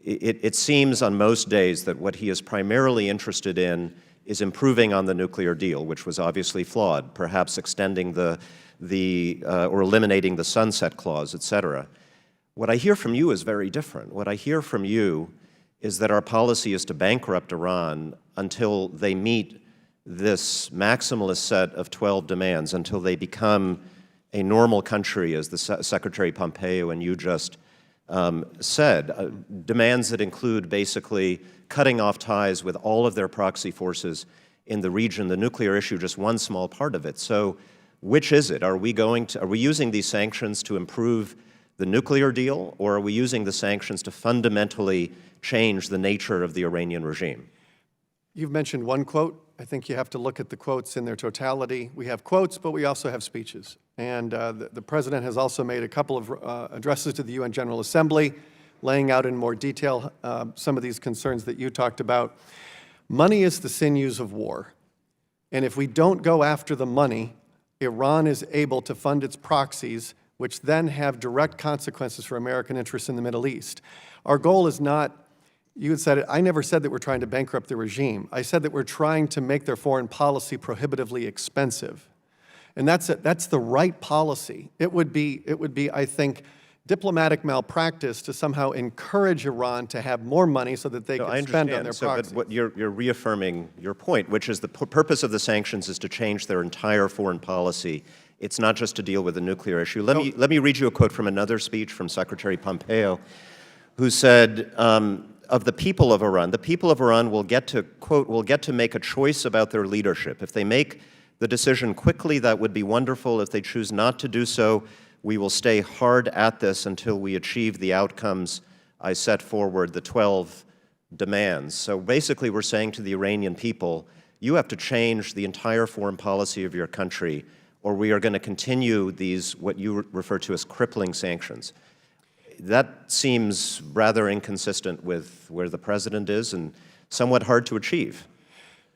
it seems on most days that what he is primarily interested in is improving on the nuclear deal, which was obviously flawed, perhaps extending or eliminating the sunset clause, et cetera. What I hear from you is very different. What I hear from you is that our policy is to bankrupt Iran until they meet this maximalist set of 12 demands, until they become a normal country, as the Secretary Pompeo and you just said, demands that include basically cutting off ties with all of their proxy forces in the region, the nuclear issue just one small part of it. So which is it? Are we using these sanctions to improve the nuclear deal, or are we using the sanctions to fundamentally change the nature of the Iranian regime? You've mentioned one quote. I think you have to look at the quotes in their totality. We have quotes, but we also have speeches. And the President has also made a couple of addresses to the UN General Assembly, laying out in more detail some of these concerns that you talked about. Money is the sinews of war. And if we don't go after the money, Iran is able to fund its proxies, which then have direct consequences for American interests in the Middle East. Our goal is not, you had said it, I never said that we're trying to bankrupt the regime. I said that we're trying to make their foreign policy prohibitively expensive. And that's the right policy. It would be, I think, diplomatic malpractice to somehow encourage Iran to have more money so that they can spend on their proxies. But you're reaffirming your point, which is the purpose of the sanctions is to change their entire foreign policy. It's not just to deal with the nuclear issue. Let me read you a quote from another speech from Secretary Pompeo, who said, of the people of Iran will get to, quote, will get to make a choice about their leadership. If they make the decision quickly, that would be wonderful. If they choose not to do so, we will stay hard at this until we achieve the outcomes I set forward, the 12 demands. So basically, we're saying to the Iranian people, you have to change the entire foreign policy of your country, or we are going to continue these, what you refer to as crippling sanctions. That seems rather inconsistent with where the President is and somewhat hard to achieve.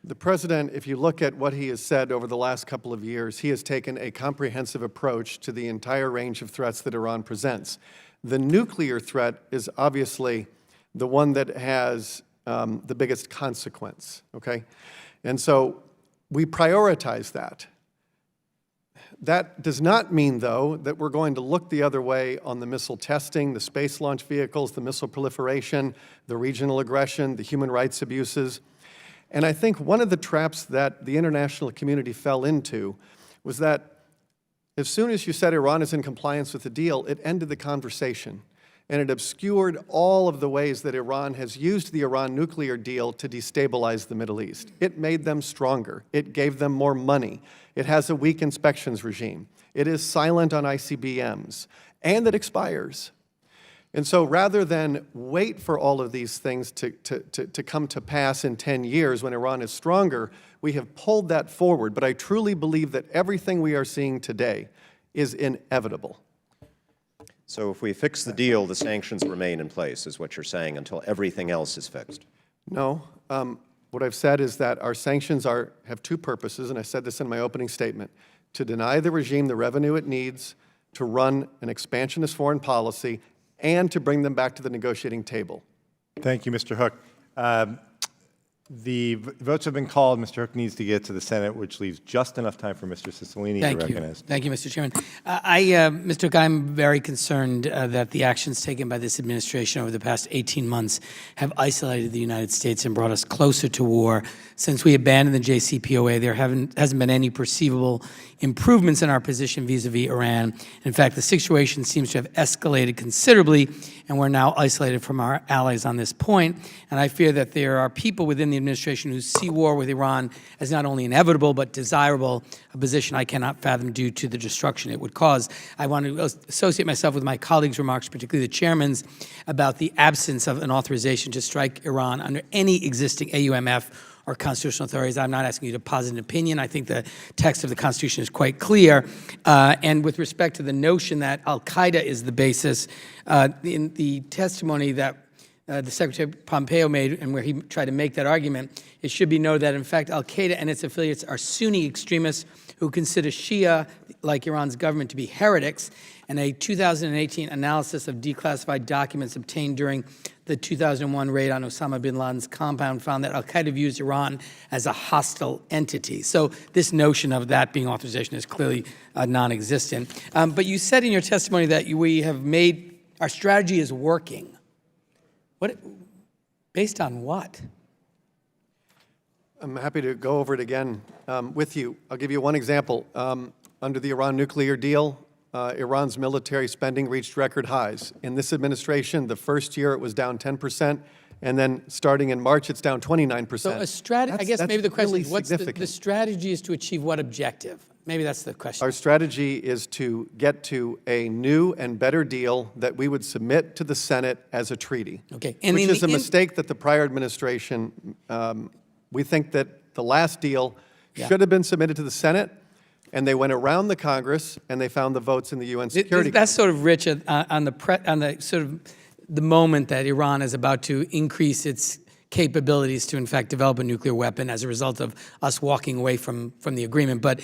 The President, if you look at what he has said over the last couple of years, he has taken a comprehensive approach to the entire range of threats that Iran presents. The nuclear threat is obviously the one that has the biggest consequence, okay? And so we prioritize that. That does not mean, though, that we're going to look the other way on the missile testing, the space launch vehicles, the missile proliferation, the regional aggression, the human rights abuses. And I think one of the traps that the international community fell into was that as soon as you said Iran is in compliance with the deal, it ended the conversation. And it obscured all of the ways that Iran has used the Iran nuclear deal to destabilize the Middle East. It made them stronger. It gave them more money. It has a weak inspections regime. It is silent on ICBMs. And it expires. And so rather than wait for all of these things to come to pass in 10 years when Iran is stronger, we have pulled that forward. But I truly believe that everything we are seeing today is inevitable. So if we fix the deal, the sanctions remain in place, is what you're saying, until everything else is fixed? No. What I've said is that our sanctions have two purposes, and I said this in my opening statement: to deny the regime the revenue it needs to run an expansionist foreign policy, and to bring them back to the negotiating table. Thank you, Mr. Hook. The votes have been called. Mr. Hook needs to get to the Senate, which leaves just enough time for Mr. Cicilline to recognize. Thank you, Mr. Chairman. Mr. Hook, I'm very concerned that the actions taken by this administration over the past 18 months have isolated the United States and brought us closer to war. Since we abandoned the JCPOA, there hasn't been any perceivable improvements in our position vis-a-vis Iran. In fact, the situation seems to have escalated considerably, and we're now isolated from our allies on this point. And I fear that there are people within the administration who see war with Iran as not only inevitable but desirable, a position I cannot fathom due to the destruction it would cause. I want to associate myself with my colleagues' remarks, particularly the chairman's, about the absence of an authorization to strike Iran under any existing AUMF or constitutional authorities. I'm not asking you to posit an opinion. I think the text of the Constitution is quite clear. And with respect to the notion that al-Qaeda is the basis, in the testimony that the Secretary Pompeo made, and where he tried to make that argument, it should be noted that, in fact, al-Qaeda and its affiliates are Sunni extremists who consider Shia, like Iran's government, to be heretics. And a 2018 analysis of declassified documents obtained during the 2001 raid on Osama bin Laden's compound found that al-Qaeda views Iran as a hostile entity. So this notion of that being authorization is clearly non-existent. But you said in your testimony that we have made, our strategy is working. Based on what? I'm happy to go over it again with you. I'll give you one example. Under the Iran nuclear deal, Iran's military spending reached record highs. In this administration, the first year it was down 10%, and then starting in March, it's down 29%. So a strategy, I guess That's maybe the question really is, what's the significant. strategy is to achieve what objective? Maybe that's the question. Our strategy is to get to a new and better deal that we would submit to the Senate as a treaty. Okay. Which is a mistake that the prior administration, we think that the last deal should have been submitted to the Senate, and they went around the Congress and they found the votes in the UN Security Council. That's sort of rich on the sort of the moment that Iran is about to increase its capabilities to, in fact, develop a nuclear weapon as a result of us walking away from the agreement. But,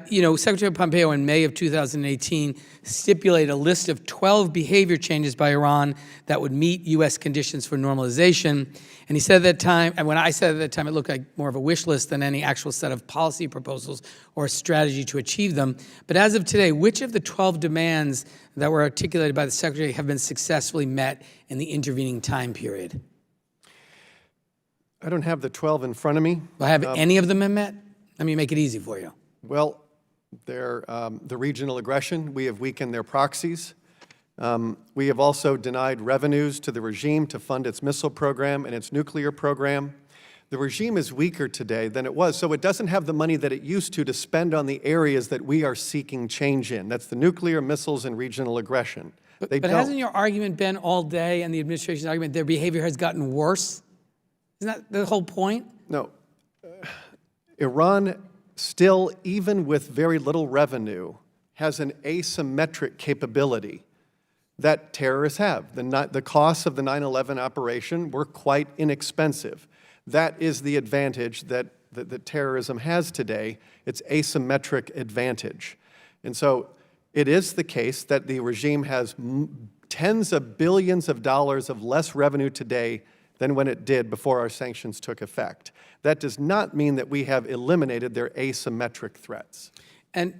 you know, Secretary Pompeo in May of 2018 stipulated a list of 12 behavior changes by Iran that would meet U.S. conditions for normalization. And he said at that time, and when I said at that time, it looked like more of a wish list than any actual set of policy proposals or a strategy to achieve them. But as of today, which of the 12 demands that were articulated by the Secretary have been successfully met in the intervening time period? I don't have the 12 in front of me. Have any of them been met? Let me make it easy for you. Well, the regional aggression, we have weakened their proxies. We have also denied revenues to the regime to fund its missile program and its nuclear program. The regime is weaker today than it was, so it doesn't have the money that it used to spend on the areas that we are seeking change in. That's the nuclear, missiles, and regional aggression. But hasn't your argument been all day, and the administration's argument, their behavior has gotten worse? Isn't that the whole point? No. Iran still, even with very little revenue, has an asymmetric capability that terrorists have. The costs of the 9/11 operation were quite inexpensive. That is the advantage that terrorism has today. It's asymmetric advantage. And so it is the case that the regime has tens of billions of dollars of less revenue today than when it did before our sanctions took effect. That does not mean that we have eliminated their asymmetric threats. And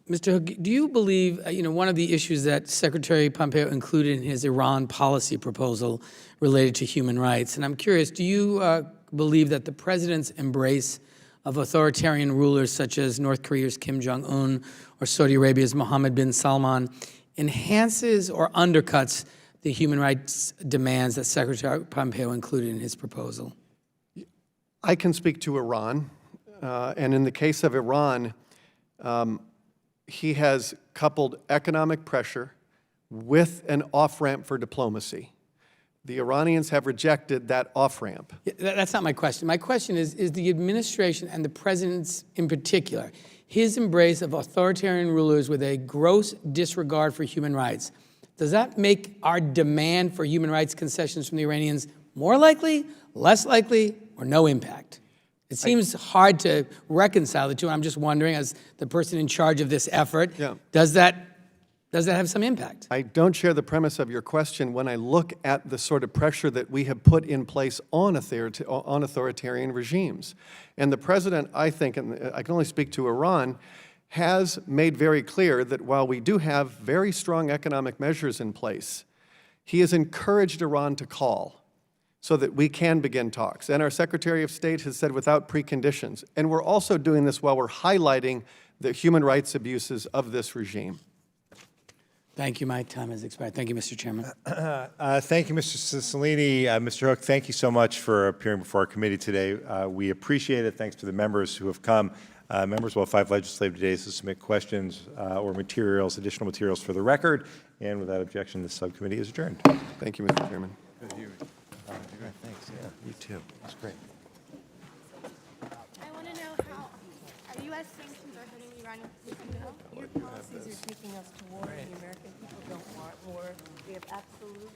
Mr. Hook, do you believe, you know, one of the issues that Secretary Pompeo included in his Iran policy proposal related to human rights, and I'm curious, do you believe that the president's embrace of authoritarian rulers such as North Korea's Kim Jong-un or Saudi Arabia's Mohammed bin Salman enhances or undercuts the human rights demands that Secretary Pompeo included in his proposal? I can speak to Iran, and in the case of Iran, he has coupled economic pressure with an off-ramp for diplomacy. The Iranians have rejected that off-ramp. That's not my question. My question is the administration and the president's in particular, his embrace of authoritarian rulers with a gross disregard for human rights, does that make our demand for human rights concessions from the Iranians more likely, less likely, or no impact? It seems hard to reconcile the two. I'm just wondering, as the person in charge of this effort, does that have some impact? I don't share the premise of your question when I look at the sort of pressure that we have put in place on authoritarian regimes. And the president, I think, and I can only speak to Iran, has made very clear that while we do have very strong economic measures in place, he has encouraged Iran to call so that we can begin talks. And our Secretary of State has said without preconditions. And we're also doing this while we're highlighting the human rights abuses of this regime. Thank you. My time has expired. Thank you, Mr. Chairman. Thank you, Mr. Cicilline. Mr. Hook, thank you so much for appearing before our committee today. We appreciate it. Thanks to the members who have come. Members will have 5 legislative days to submit questions or materials, additional materials for the record. And without objection, this subcommittee is adjourned. Thank you, Mr. Chairman. Good to hear you. Thanks. Yeah, you too. That's great. I want to know how our U.S. sanctions are hurting the Iranian people. Your policies are taking us to war, and the American people don't want war. We have absolutely.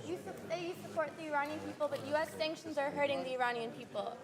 You support the Iranian people, but U.S. sanctions are hurting the Iranian people.